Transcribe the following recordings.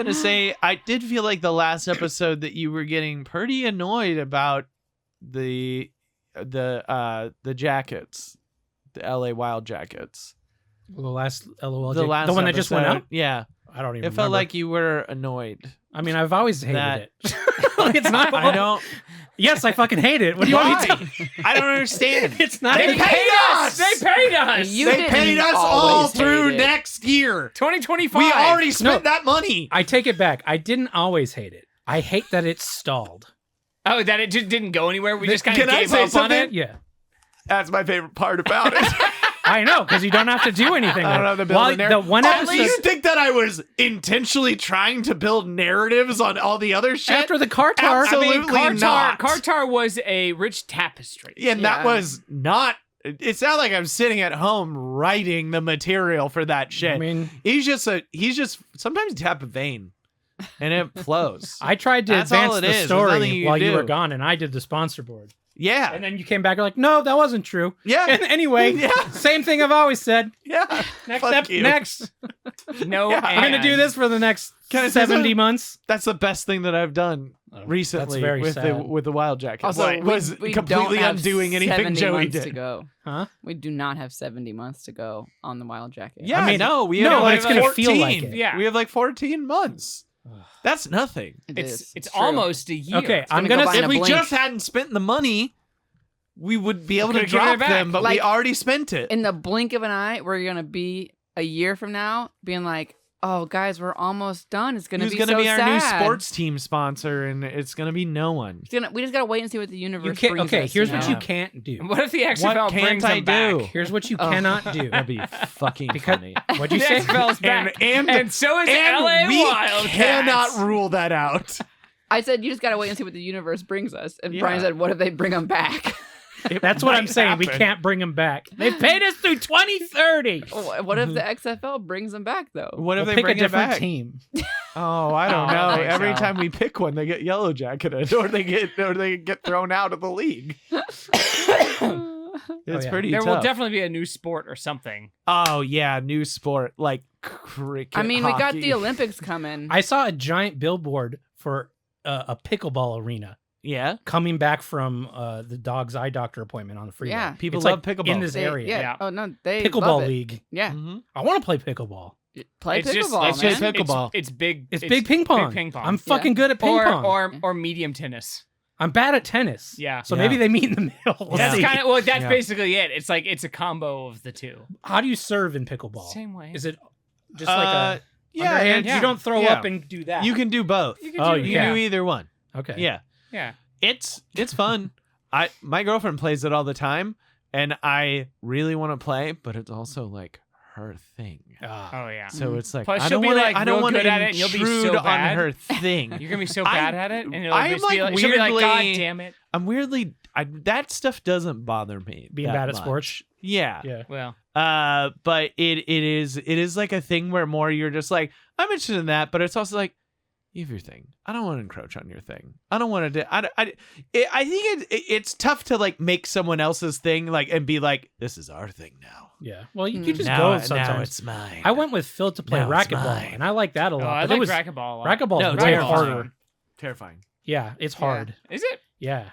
gonna say, I did feel like the last episode that you were getting pretty annoyed about the jackets, the LA Wild Jackets. The last LOLJK, The last one that just went episode, out. Yeah, I don't even. it felt remember. like you were annoyed. I mean, I've always hated That- it. It's not. I don't. Yes, I fucking hate it. What do you want me to? Why? I don't understand. It's not. They paid us. They paid us. You They didn't paid us all always through hate it. next year. 2025. We already spent No. that money. I take it back. I didn't always hate it. I hate that it's stalled. Oh, that it just didn't go anywhere. We just kind of Can I gave say up on something? it. Yeah, That's my favorite part about it. I know, because you don't have to do anything. I don't with have to it. build Well, a narrative. the one At episode least think that I was intentionally trying to build narratives on all the other shit. after the Kartar. Absolutely not. Kartar was a rich tapestry. Yeah, and that Yeah. was not. It's not like I'm sitting at home writing the material for that shit. I mean, he's just sometimes you tap a vein, and it flows. I tried to That's all advance it the is. There's nothing story you while can you do. were gone, and I did the sponsor board. Yeah, And then you came back, you're like, no, that wasn't true. yeah, And anyway, Yeah. same thing I've always said. yeah. Next, Fuck you. next. No, Yeah, I'm gonna do and. this for the next Can I say 70 something? months. That's the best thing that I've done Oh, recently that's very with sad. the Wild Jackets. Also, What, was we completely don't have undoing anything 70 Joey months to did. go. Huh? We do not have 70 months to go on the Wild Jacket. Yeah, I mean, no, we no, have but like it's gonna 14. feel like it. Yeah. We have like 14 months. Ugh. That's nothing. It's true. almost a year. Okay, It's I'm gonna gonna go by in If a we blink. just hadn't spent the money, we would be able to could've given it drop back. them, but we Like, already spent it. In the blink of an eye, we're gonna be a year from now being like, "Oh, guys, we're almost done. It's gonna Who's be going to so be our sad." new sports team sponsor? And it's going to be no one. We just gotta wait and see what the You universe can't. brings Okay, us, here's you what know? you can't do. What if the XFL What brings can't them I do? back? Here's what you Oh. cannot do. That'd be fucking Because- funny. What'd you The say? XFL's back, and so is And LA we Wildcats. cannot rule that out. I said you just gotta wait and see what the universe brings us. And Yeah. Brian said, "What if they bring them back?" That's what I'm might saying. We happen. can't bring them back. They've paid us through 2030. What if the XFL brings them back though? What if We'll they pick a bring it different back? team. Oh, I don't Oh, know. I think Every so. time we pick one, they get yellow jacketed, or they get thrown out of the league. It's yeah. pretty There tough. will definitely be a new sport or something. Oh yeah, new sport like cricket. I mean, we got hockey. the Olympics coming. I saw a giant billboard for a pickleball arena Yeah, coming back from the dog's eye doctor appointment on the freeway. Yeah. people It's love like pickleball. in this They- area. Yeah. Yeah. Oh no, they love Pickleball it. league. Yeah. Mhm. I want to play pickleball. Play It's just- pickleball, it's man. just pickleball. It's big. It's big ping pong. Big ping pong. I'm fucking good at ping pong. or medium tennis. I'm bad at tennis. Yeah. So Yeah. maybe they meet in the middle. We'll That's see. kind of that's Yeah. basically it. It's like it's a combo of the two. How do you serve in pickleball? Same way. Is it just like a yeah, underhand? yeah. You don't throw Yeah. up and do that. You can do both. You can Oh, do, you You yeah. can do either one. Okay. Yeah, Yeah. it's fun. My girlfriend plays it all the time, and I really want to play, but it's also like her thing. Ah. Oh yeah. So it's like Plus, I she'll don't be, want like, I don't real want good to at it, and you'll be so intrude on bad. her thing. You're gonna be so I- bad at it, and it'll I'm, just be like, she'll be like, God weirdly- damn it. I'm weirdly that stuff doesn't bother me. Being that bad at much. sports. Yeah. Yeah. Well, But it is like a thing where more you're just like, I'm interested in that, but it's also like, you have your thing. I don't want to encroach on your thing. I don't want to. I think it's tough to like make someone else's thing like and be like, this is our thing now. Yeah. Well, you just now, go sometimes. now it's mine. I went with Phil to play Now it's racquetball, mine. and I like that a lot. I but like it was racquetball. A lot. racquetball No, is it's way terrifying. harder. Terrifying. Yeah, it's hard. Is it? Yeah.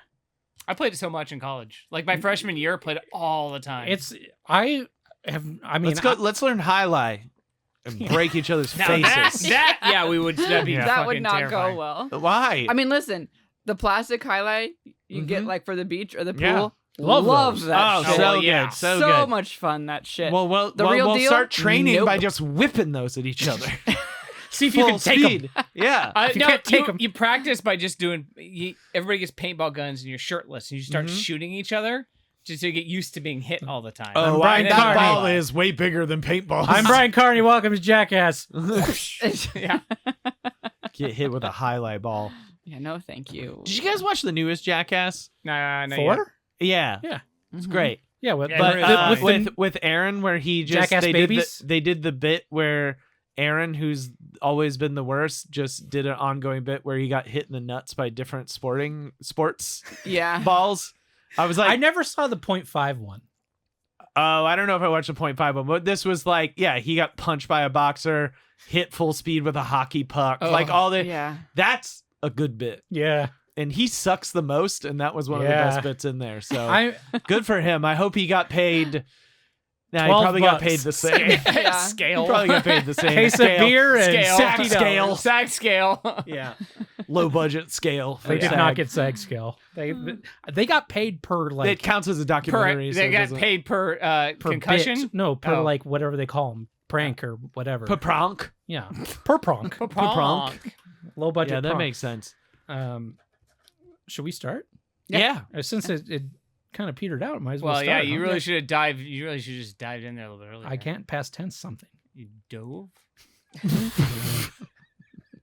I played it so much in college. Like my freshman year, I played it all the time. I mean, Let's learn high lie and break each other's now faces. yeah, we would. That'd be Yeah. that fucking would not terrifying. go well. Why? I mean, listen, the plastic highlight you get Mhm. like for the beach or the Yeah. pool. Love Love those. that Oh, shit. so yeah. good. So so good. much fun, that shit. Well, The real we'll deal? start training by Nope. just whipping those at each other. see if you can Full take 'em. speed. Yeah. If you no, can't take 'em. you practice by just doing. Everybody gets paintball guns and you're shirtless and you start Mhm. shooting each other just to get used to being hit all the time. Oh, Brian that Carney. ball is way bigger than paintballs. I'm Brian Carney. Welcome to Jackass. yeah. Get hit with a highlight ball. yeah, no, thank you. Did you guys watch the newest Jackass? Nah, no. 4? Yeah, Yeah. it's Mhm. great. Yeah, with, Yeah, But really with Aaron, where he just Jackass they babies? did the bit where Aaron, who's always been the worst, just did an ongoing bit where he got hit in the nuts by different sports Yeah. balls. I was like, I never saw the 0.5 one. oh, I don't know if I watched the 0.5 one, but this was like, yeah, he got punched by a boxer. hit full speed with a hockey puck. Oh, Like all the Yeah. that's a good bit. Yeah. And he sucks the most, and that was one of the Yeah. best bits in there. So I good for him. I hope he got paid. Nah, he 12 probably got bucks. paid the same. Yeah. He Scale. probably got paid the same. case of Scale. beer and Scale. Sack $60. scale. Sag scale. Yeah, low budget scale. For They did SAG. not get SAG scale. They got paid per It like counts as a documentary. Per, so they it got doesn't- paid per per concussion. bit. No, per Oh. like whatever they call them, prank or whatever. per pronk. Yeah, per pronk. Per pronk. Low budget. Yeah, that pronk. makes sense. Should we start? Yeah. Since it kind of petered out, might as well Well, start. yeah, you huh? really should have dived. You really should just dived in there a little bit earlier. I can't past tense something. You dove.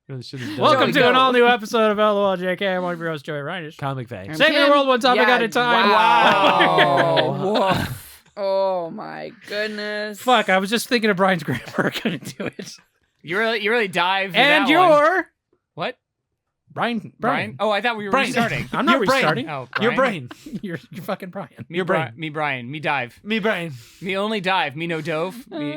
Really should have done Welcome that. to an all new episode of LOLJK. I'm one of your hosts, Joey Reinish. Comic Face. I'm Saving the Ken. world one topic Yeah, at a time. Wow. Oh my goodness. Fuck! I was just thinking of Brian's grammar. Couldn't do it. You really dive. And that one. you're What? Brian. Brian? Oh, I thought we were Brian. restarting. I'm not Your brain. restarting. Oh, Your Brian? brain. You're fucking Brian. Me, Your brain. Me, Brian. Me dive. Me brain. Me only dive. Me no dove. Me.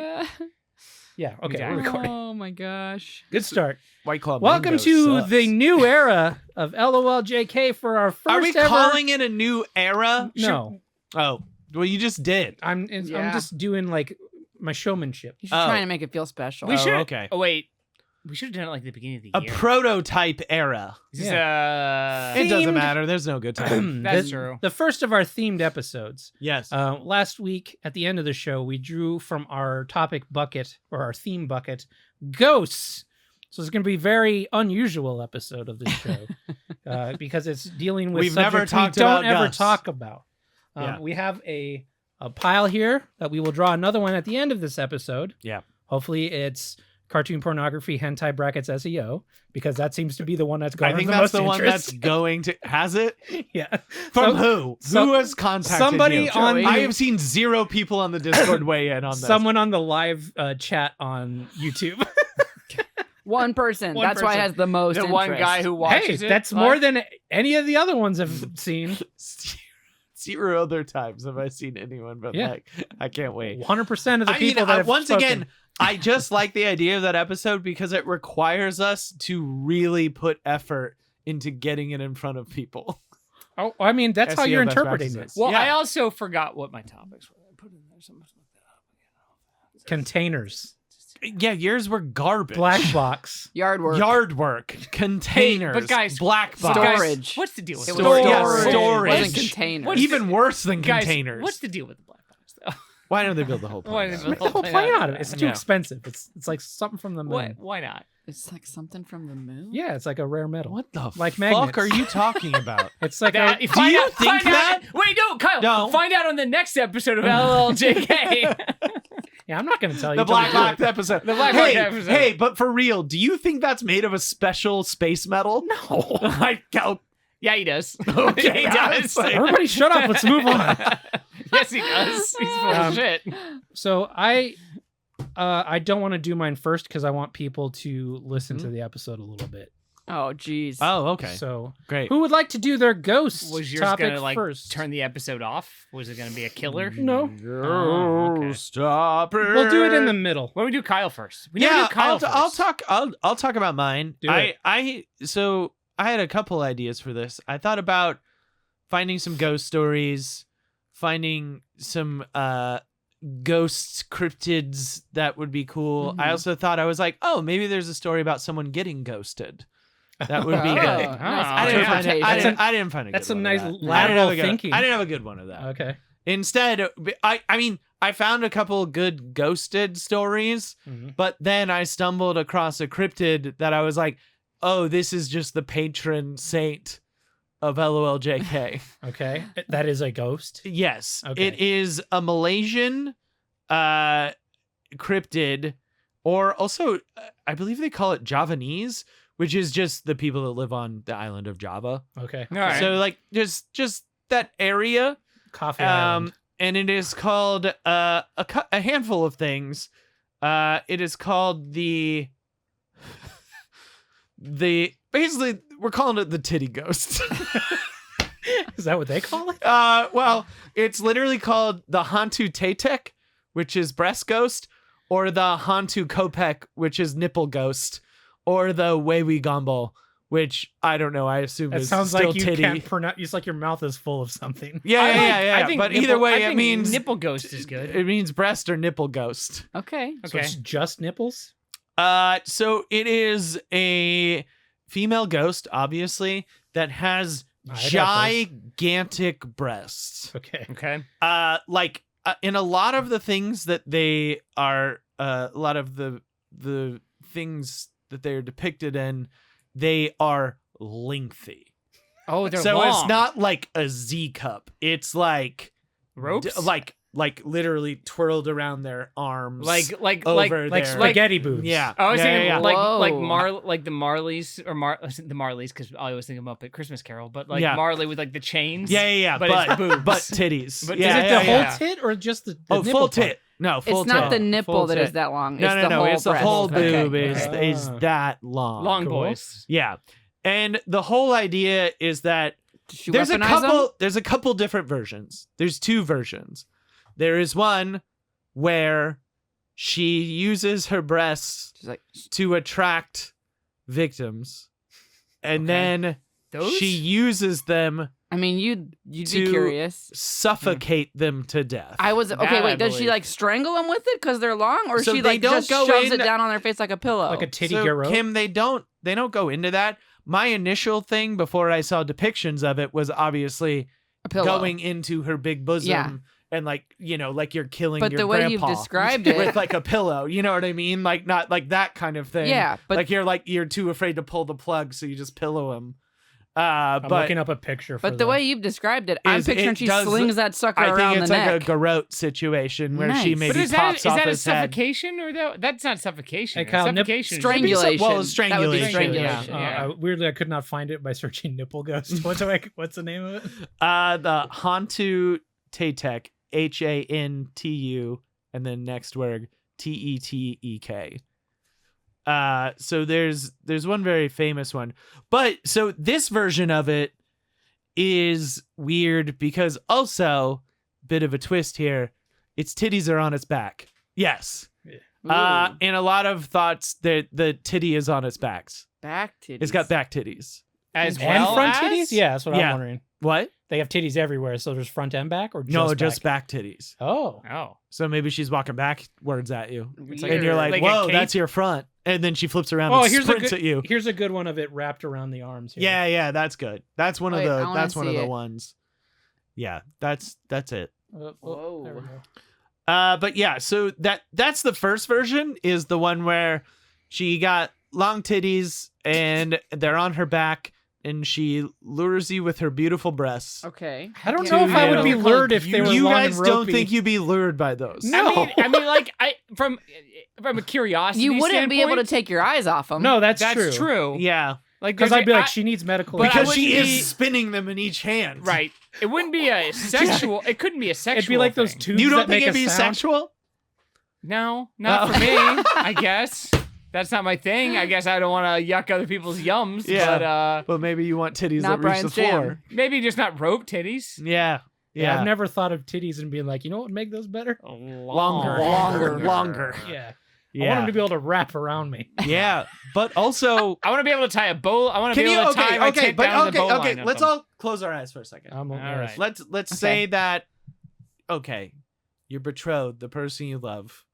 Yeah. Okay. Exactly. We're recording. Oh my gosh. Good start. White Claw. Welcome Mango to sucks. the new era of LOLJK for our first Are we ever. calling it a new era? No, Oh, well, you just did. I'm Yeah. just doing like my showmanship. You should Oh. try and make it feel special. We should. okay. Oh wait. We should have done it like the beginning of the A year. prototype era. Is this, It Themed- doesn't matter. There's no good time. That's the, true. The first of our themed episodes. Yes. Last week at the end of the show, we drew from our topic bucket or our theme bucket, ghosts. So it's going to be a very unusual episode of this show because it's dealing with We've never subjects talked we don't about ever ghosts. talk about. Yeah. We have a pile here that we will draw another one at the end of this episode. Yeah. Hopefully it's cartoon pornography, hentai brackets, SEO, because that seems to be the one that's going I think the that's most the one interest. that's going to. Has it? Yeah. From So- who? so- Who has contacted somebody you? on the- I have seen 0 people on the Discord weigh in on this. Someone on the live chat on YouTube. One person. One That's why it person. has the most The one interest. guy who Hey, watches it. that's live? more than any of the other ones I've seen. 0 other times have I seen anyone, but Yeah. like, I can't wait. 100% of the I mean, people that have once spoken. again, I just like the idea of that episode because it requires us to really put effort into getting it in front of people. Oh, I mean, that's how SEO you're best interpreting it. practices. Well, Yeah. I also forgot what my topics were. I put in there something like that. Containers, Yeah, yours were garbage. black box. Yard work. Yard work, containers, but guys, black box. Guys, Storage. what's the deal with It was Storage. storage. Yeah, storage. It wasn't containers. What's Even worse than Guys, containers. what's the deal with the black box though? Why don't they build the whole Why planet? did Make the whole plane out of it. It's too Yeah. expensive. It's like something from the moon. Why not? It's like something from the moon. Yeah, it's like a rare metal. What the Like fuck magnets. are you talking about? It's like That, a, find you out- think find out- that? Wait, no, Kyle. No. Find out on the next episode of LLJK. yeah. I'm not going to tell you. The until we Black do it. Lock episode. The Black hey, Lock episode. Hey, but for real, do you think that's made of a special space metal? No. I doubt. Yeah, he does. Okay, he I does. was like- Everybody, shut up. Let's move on. Yes, he does. He's full of shit. So I don't want to do mine first because I want people to listen to the episode a little bit. Oh, geez. Oh, okay. So Great. who would like to do their ghost Was yours topic gonna like first? turn the episode off? Was it gonna be a killer? No. Oh, okay. Stopper. We'll do it in the middle. Why don't we do Kyle first? We never Yeah, do Kyle I'll, first. I'll talk. I'll talk about mine. Do it. So I had a couple ideas for this. I thought about finding some ghost stories, finding some ghost cryptids that would be cool. I also thought I was like, oh, maybe there's a story about someone getting ghosted. That would be Oh, good. nice I didn't find it. interpretation. I didn't find a good That's some one nice of that. lateral I didn't have a good- thinking. I didn't have a good one of that. Okay. Instead, I mean, I found a couple good ghosted stories, Mhm. but then I stumbled across a cryptid that I was like, oh, this is just the patron saint of LOLJK. Okay. That is a ghost. Yes. Okay. It is a Malaysian cryptid, or also, I believe they call it Javanese, which is just the people that live on the island of Java. Okay. All right. So, like, just that area. Coffee Island. And it is called a handful of things. It is called the basically we're calling it the titty ghost. Is that what they call it? Well, it's literally called the Hantu Tetek, which is breast ghost, or the Hantu Kopek, which is nipple ghost, or the Wewe Gombo, which I don't know. I assume It is sounds still like you titty. can't pronounce. It's like your mouth is full of something. Yeah. I think But nipple- either way, I it think means nipple ghost is good. It means breast or nipple ghost. Okay. So Okay. it's just nipples. So it is a female ghost, obviously, that has I'd have those. gigantic breasts. Okay. Okay. In a lot of the things that they are, a lot of the things that they are depicted in, they are lengthy. Oh, they're So long. it's not like a Z cup. It's like ropes. like literally twirled around their arms, like over Like there. spaghetti boobs. Yeah. I was Yeah, thinking yeah, yeah. like the Marleys or the Marleys because I always think of Muppet Christmas Carol, but like Yeah. Marley with like the chains. Yeah. But it's boobs. but titties. But yeah, Is it yeah, the yeah. whole tit or just the Oh, nipple full part? tit. No, full It's not tit. the nipple Full that tit. is that long. No, It's no, the no. whole It's the breast. whole Okay. boob is Ah. that long. Long Cool. boys. Yeah, and the whole idea is that Did she there's a weaponize couple. them? There's a couple different versions. There's two versions. There is one where she uses her breasts She's like, to attract victims, and Okay. then Those? she uses them I mean, you'd be To- curious. suffocate them to death. I was okay. That I Wait, does she believe. like strangle them with it because they're long, or So she they like don't just go shoves in- it down on their face like a pillow? Like a titty so, garrote? Kim, they don't go into that. My initial thing before I saw depictions of it was obviously a pillow. going into her big bosom Yeah. and like like you're killing But your the way grandpa you've described it, with like a pillow. You know what I mean? Like not like that kind of thing. yeah. But like you're too afraid to pull the plug, so you just pillow him. I'm But looking up a picture for but the way you've described it, I'm Is- picturing it she does- slings that sucker I around think it's the like neck. a garrote situation where she Nice. maybe But is pops off that a his head. suffocation or that's not suffocation? Hey, Kyle, suffocation. is- Strangulation. Well, That would be strangulation, strangulation. yeah. weirdly, I could not find it by searching nipple ghost. What's the name of it? The Hantu Tetek, Hantu, and then next word Tetek. So there's one very famous one, but so this version of it is weird because also bit of a twist here. Its titties are on its back. Yes. Ooh, In a lot of thoughts, the titty is on its backs. back titties. It's got back titties. as And well front as? titties? Yeah, that's what Yeah. I'm wondering. What? They have titties everywhere, so there's front and back, or just No, back? just back titties. Oh, Oh. So maybe she's walking backwards at you. It's And you're like, Like a whoa, cape? that's your front. And then she flips around Oh, and here's a sprints good- at you. here's a good one of it wrapped around the arms. Here. Yeah, that's good. That's one Wait, of I the wanna that's one of see the it. ones. Yeah, that's it. Oh, there we Whoa. go. But yeah, so that's the first version is the one where she got long titties and they're on her back and she lures you with her beautiful breasts. Okay. I don't To know if I would you. be lured if they were You long guys and don't ropey. think you'd be lured by those. No. I mean, like from a curiosity. You wouldn't be able to standpoint, take your eyes off them. No, that's That's true. Yeah, Like Because there's I'd be a- like, I- she needs medical. But I because attention. she wouldn't is be- spinning them in each hand. right. It wouldn't be a sexual. It couldn't be a sexual. It'd be like those thing. tubes You that don't think make it'd a be sound. sexual? No, not Oh. for me. I guess that's not my thing. I guess I don't want to yuck other people's yums. Yeah. But But maybe you want titties Not that reach the Brian's jam. floor. maybe just not rope titties. Yeah. Yeah, I've never thought of titties and being like, you know what would make those better? Longer. Yeah. I Yeah. want them to be able to wrap around me. Yeah, but also, I want to be able to tie a bow. I want to can be you? able to tie my tape down to the bow line of Let's them. all close our eyes for a second. I'm All right. Let's say that. Okay, you're betrothed, the person you love.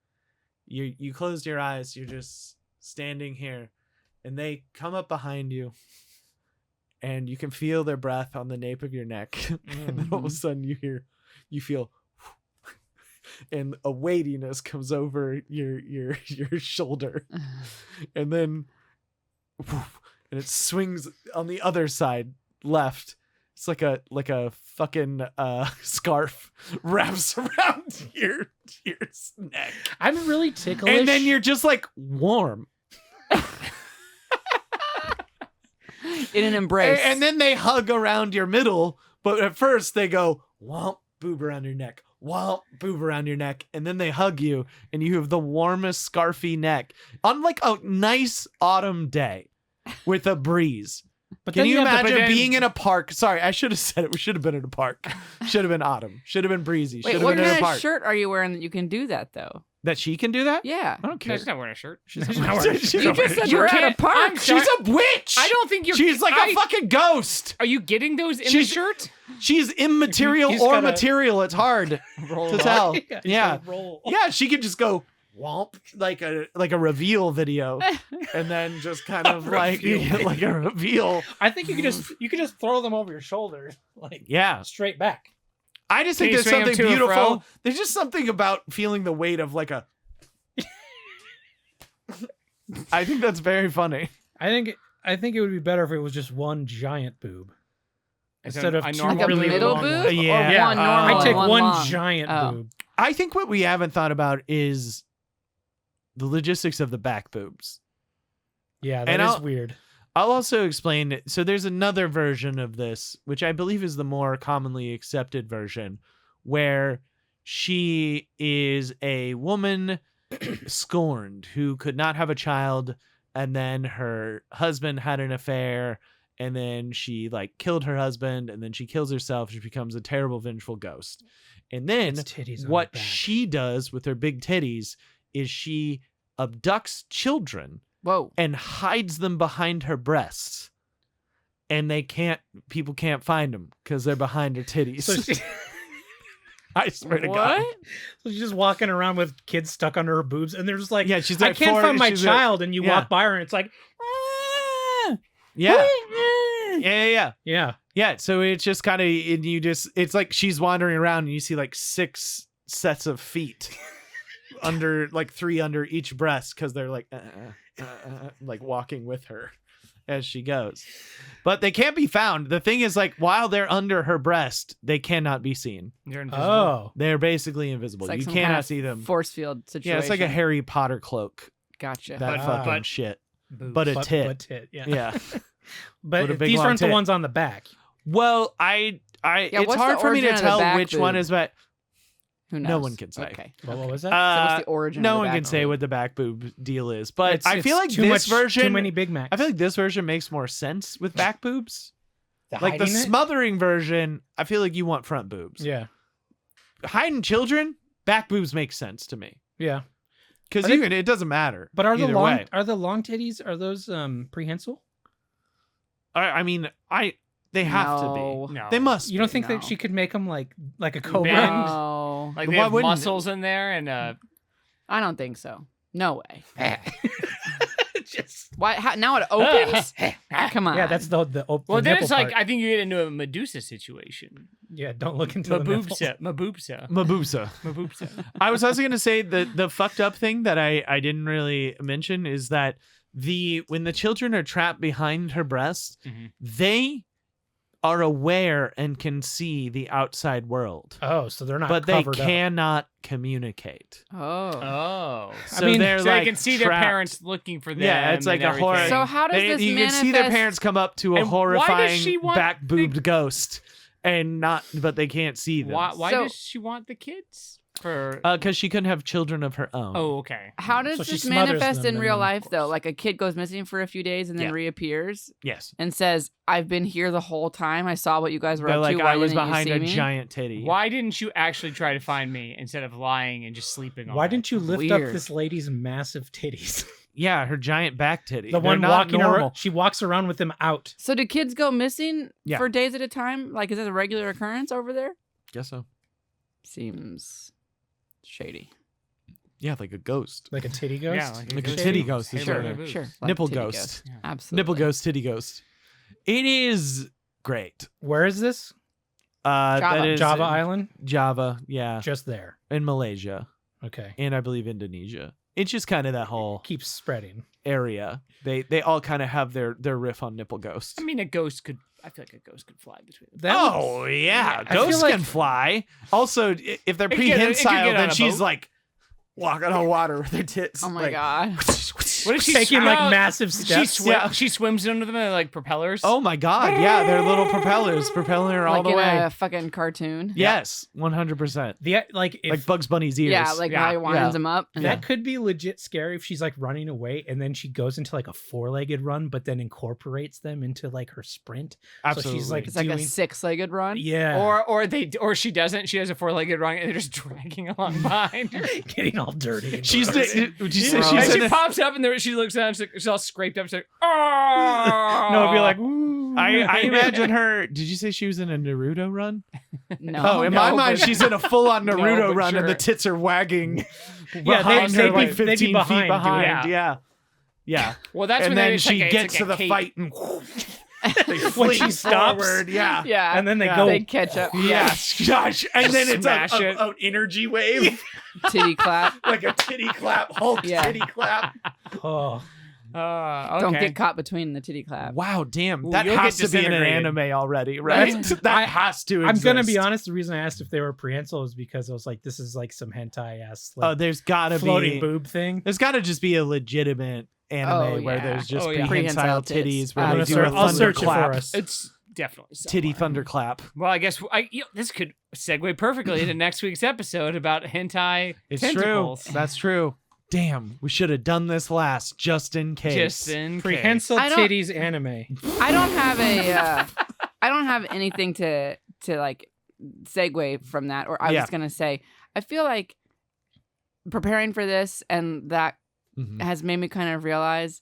You closed your eyes. You're just standing here, and they come up behind you, and you can feel their breath on the nape of your neck. And then all of a sudden, you feel. And a weightiness comes over your shoulder, and then and it swings on the other side left. It's like a fucking scarf wraps around your neck, I'm really ticklish. and then you're just like warm. In an embrace. And then they hug around your middle, but at first they go womp boob around your neck, womp boob around your neck, and then they hug you, and you have the warmest scarfy neck on like a nice autumn day with a breeze. but Can then you have to- imagine but then- being in a park? Sorry, I should have said it. We should have been in a park. Should have been autumn. Should have been breezy. Should Wait, have what been in a kind of park. shirt are you wearing that you can do that though? That she can do that? Yeah. I don't care. She's not wearing a shirt. She's She's not not wearing- wearing- she's You not just wearing- said we're at a can't- park. I'm sorry. She's a witch. I don't think you're. She's like a fucking ghost. Are you getting those in the She's- shirt? She's immaterial He's or gotta- material. It's hard Roll to it tell. Yeah, Yeah. it's a roll. Yeah, she could just go womp like a reveal video, and then just kind of like like a reveal. I think you could just throw them over your shoulder, like Yeah, straight back. I just Can think you there's swing 'em something to and beautiful. fro? There's just something about feeling the weight of like a. I think that's very funny. I think it would be better if it was just one giant boob instead of a two normal Like a really middle long boob? ones. Yeah. Or one normal I take and one long? giant Oh. boob. I think what we haven't thought about is the logistics of the back boobs. Yeah, And that is I'll- weird. I'll also explain. So there's another version of this, which I believe is the more commonly accepted version, where she is a woman scorned who could not have a child, and then her husband had an affair, and then she like killed her husband, and then she kills herself. She becomes a terrible, vengeful ghost. And then It's titties on what the back. she does with her big titties is she abducts children Whoa. and hides them behind her breasts, and people can't find them because they're behind her titties. So, she, I swear to God. What? so she's just walking around with kids stuck under her boobs, and they're just like, Yeah, she's I like can't four- find my she's like- child, and you yeah. walk by her, and it's like, "Ah." Yeah. Yeah. Yeah. Yeah. So it's just kind of, and it's like she's wandering around, and you see like 6 sets of feet under, like 3 under each breast, because they're like, like walking with her as she goes. But they can't be found. The thing is, like, while they're under her breast, they cannot be seen. You're invisible. Oh, They're basically invisible. It's like You some cannot kind of see them. Force field situation. Yeah, it's like a Harry Potter cloak. Gotcha. That But- fucking but- shit. Boobs. But a tit. But tit, yeah. Yeah. But With a big these long aren't the tit. ones on the back. Well, Yeah, it's what's hard the for me to origin of the tell back which one boob? is what. Who knows? no one can say. Okay. What was that? So what's the origin? No of the one back can say boob? what the back boob deal is, but It's- I feel it's like too this much, version. too many Big Macs. I feel like this version makes more sense with back boobs. Like the hiding it? smothering version, I feel like you want front boobs. Yeah, Hiding children, back boobs make sense to me yeah. because Are they- it doesn't matter. But are the either long way. titties? Are those prehensile? I mean, they have to No. be. No. They must. You don't be. think No. that she could make them like a cobra? Bend. No. Like Why they have wouldn't- muscles in there, and I don't think so. No way. Just Why? Now it opens? Come on. yeah, that's the well, the then nipple it's like part. I think you get into a Medusa situation. Yeah, don't look into the nipples. Maboobsa. Mabusa. I was also gonna say the fucked up thing that I didn't really mention is that when the children are trapped behind her breast, Mhm. they are aware and can see the outside world, Oh, so they're not but they covered up. cannot communicate. Oh. Oh. So mean, they're So like they can see their trapped. parents looking for them. Yeah, it's like and a horror. everything. So how does this You can see their manifest- parents come up to a And why does horrifying she want back boobed ghost, and but they can't see them. Why So- does she want the kids? For Because she couldn't have children of her own. oh, okay. How does So she this smothers manifest them in and real then- life, though? Like a kid goes missing for a few days and then Yeah. reappears Yes. and says, "I've been here the whole time. I saw what you guys were They're up like, to. Why I was didn't you behind see a me?" giant titty. Why didn't you actually try to find me instead of lying and just sleeping? Why didn't you lift up Weird. this lady's massive titties? Yeah, her giant back titty. The They're one not walking normal. around, she walks around with them out. So do kids go missing Yeah. for days at a time? Like, is this a regular occurrence over there? Guess so. Seems shady. Yeah, like a ghost. Like a titty ghost? Yeah, Like a ghost. titty ghost. Hey, is look sure. at my boobs. Sure. Like Nipple titty ghost. Yeah. Absolutely. Nipple ghost, titty ghost. It is great. Where is this? Java. That is Java in Island? Java, yeah. Just there. In Malaysia. Okay. And I believe Indonesia. It's just kind of that whole Keeps spreading. area. They all kind of have their riff on nipple ghost. I mean, a ghost could. I feel like a ghost could fly between them. That Oh yeah, I feel ghosts like- can fly. Also, if they're It could get prehensile, on then a she's boat. like walking on water with her tits. Oh my like, god. What if she's taking like massive steps? She swims under them like propellers. Oh my god, yeah, they're little propellers propelling her all like the in way. a fucking cartoon. Yes, 100%. Like if Like Bugs Bunny's ears. Yeah, like how he winds them up. And that could be legit scary if she's like running away and then she goes into like a 4-legged run, but then incorporates them into like her sprint. Absolutely. So she's like it's like a doing 6-legged run. yeah, Or she doesn't. She has a 4-legged run and they're just dragging along behind her. getting all dirty. And She's gross. would you say And she's she in a, pops up and there she looks down. She's all scraped up. She's like, oh. No, it'd be like, ooh. I imagine her. Did you say she was in a Naruto run? No. Oh, in my mind, she's in a full-on Naruto but run, and the sure. tits are wagging. Yeah, behind they'd her, be- like they'd be 15 feet behind, behind. dude. Yeah. Well, that's And when then it's she like gets it's to like the a fight and they When flee she stops. forward. Yeah. Yeah. and then they Yeah. go. they catch up. Yes, gosh, and then it's Smash it. an energy wave, Titty clap. like a titty clap, Hulk Yeah. titty clap. Oh, okay. Don't get caught between the titty clap. Wow, damn, Ooh, that you'll has get to be in an disintegrated. anime already, right? Right. That has to. I'm gonna be exist. honest. The reason I asked if they were prehensile is because I was like, this is like some hentai ass Oh, like, there's gotta floating be. boob thing. There's got to just be a legitimate anime Oh, where yeah. there's just Oh, yeah. prehensile Prehensile tits. titties where I'm they gonna do a I'll search it for thunderclap, us. It's definitely titty somewhere. thunderclap. Well, I guess this could segue perfectly into next week's episode about hentai It's tentacles. true. That's true. Damn, we should have done this last just in case. Just in case. Prehensile I don't- titties anime. I don't have I don't have anything to like segue from that. Or I Yeah. was gonna say, I feel like preparing for this and that Mhm. has made me kind of realize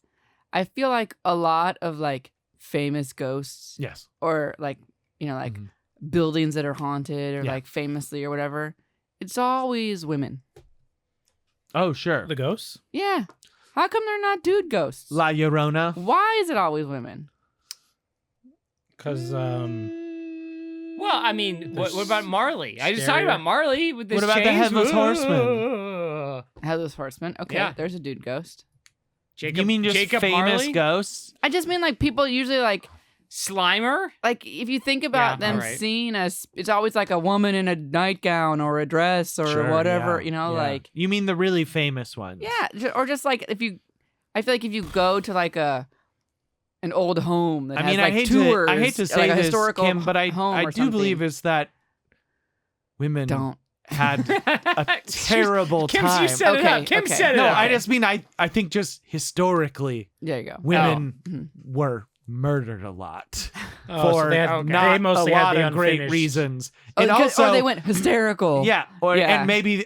I feel like a lot of like famous ghosts Yes. or like like Mhm. buildings that are haunted or Yeah. like famously or whatever, it's always women. Oh, sure. The ghosts. Yeah. How come they're not dude ghosts? La Llorona. Why is it always women? Because Well, I mean, what about Marley? I just talked Scarier. about Marley with this What about the chains. Headless Horseman? Ooh. Headless Horseman. Okay, Yeah. there's a dude ghost. Jacob, You mean just Jacob famous Marley? ghosts? I just mean like people usually like Slimer? if you think about Yeah, them alright. seen as it's always like a woman in a nightgown or a dress or Sure, whatever, yeah, yeah. like You mean the really famous ones? or just like I feel like if you go to like an old home that I has mean, like I hate tours, to say like a this, historical Kim, but I home or do believe something. is that women Don't. had a terrible Kim, time. you set it Okay, up. Kim okay. set it No, up. I just mean I think just historically There you go. women Mhm. were murdered a lot Oh, so for they had- okay. not they mostly a had lot the of great unfinished. reasons. Oh, And because- also or they went hysterical. yeah, or Yeah. and maybe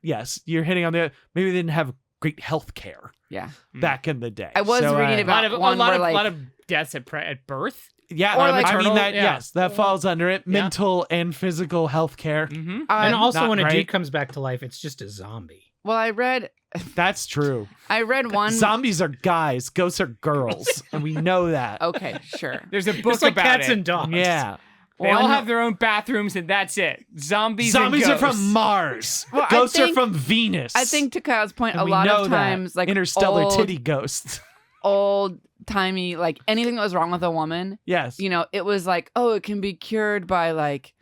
yes, you're hitting on the maybe they didn't have great health care Yeah. back in the day. I was So, reading a about lot of one where like lot of deaths at birth. yeah, or like- I mean maternal, that yeah. yes, that falls under it. Yeah. Mental and physical health care. Mm-hmm. and also not when a great. dude comes back to life, it's just a zombie. well, I read That's true. one. Zombies are guys, ghosts are girls, and we know that. Okay, sure. There's a book It's like about cats it. and dogs. Yeah. They all One- have their own bathrooms, and that's it. Zombies Zombies and are from ghosts. Mars. Well, I Ghosts are think- from Venus. I think to Kyle's point, And a we lot know of that. times like interstellar old, titty ghosts. old timey, like anything that was wrong with a woman, Yes. it was like, oh, it can be cured by like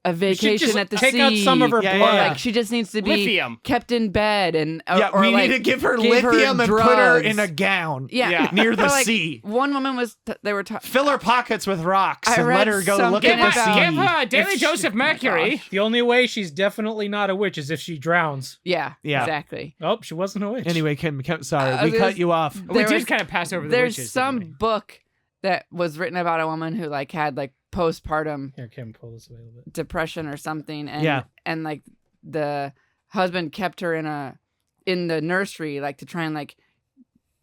a should vacation just at the take sea. out some of her Yeah, or blood. yeah. like she just needs to be Lithium. kept in bed and Yeah, or we like, need to give her give her lithium and put her drugs. in a gown yeah, Yeah. near the Or, like, sea. One woman was they were Fill her pockets with rocks I and read let her go look something at the about- sea. Give her a daily If dose she- of mercury. The only way she's definitely not a witch is if she drowns. yeah, Yeah. exactly. Oh, she wasn't a witch. Anyway, Kim, sorry, I we was- cut you off. We There did was- kind of pass over the There's witches. some didn't book that was written about a woman who like had like postpartum Here, Kim, pull this away a little bit. depression or something and Yeah. and like the husband kept her in the nursery like to try and like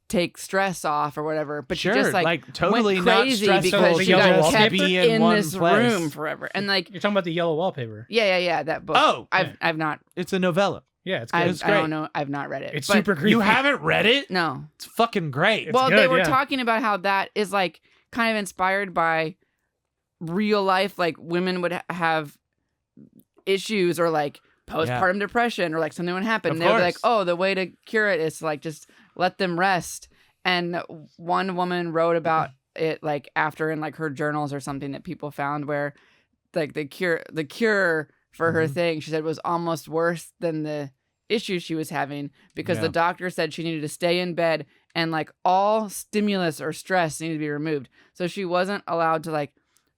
take stress off or whatever, but Sure, she just like totally went not crazy stressful because the she yellow got wallpaper? kept be in in one this place. room forever. And like You're talking about the yellow wallpaper. yeah, that book. Oh, I've not it's a novella. Yeah, it's good. I It's I great. don't know. I've not read it. It's but super creepy. You haven't read it? no. It's fucking great. It's Well, they good, were yeah. talking about how that is like kind of inspired by real life, like women would have issues or like postpartum depression or like something would happen. Of And they were like, course. oh, the way to cure it is to like just let them rest. And one woman wrote about it like after in like her journals or something that people found where like the cure for her Mhm. thing, she said was almost worse than the issues she was having because Yeah. the doctor said she needed to stay in bed and like all stimulus or stress needed to be removed. So she wasn't allowed to like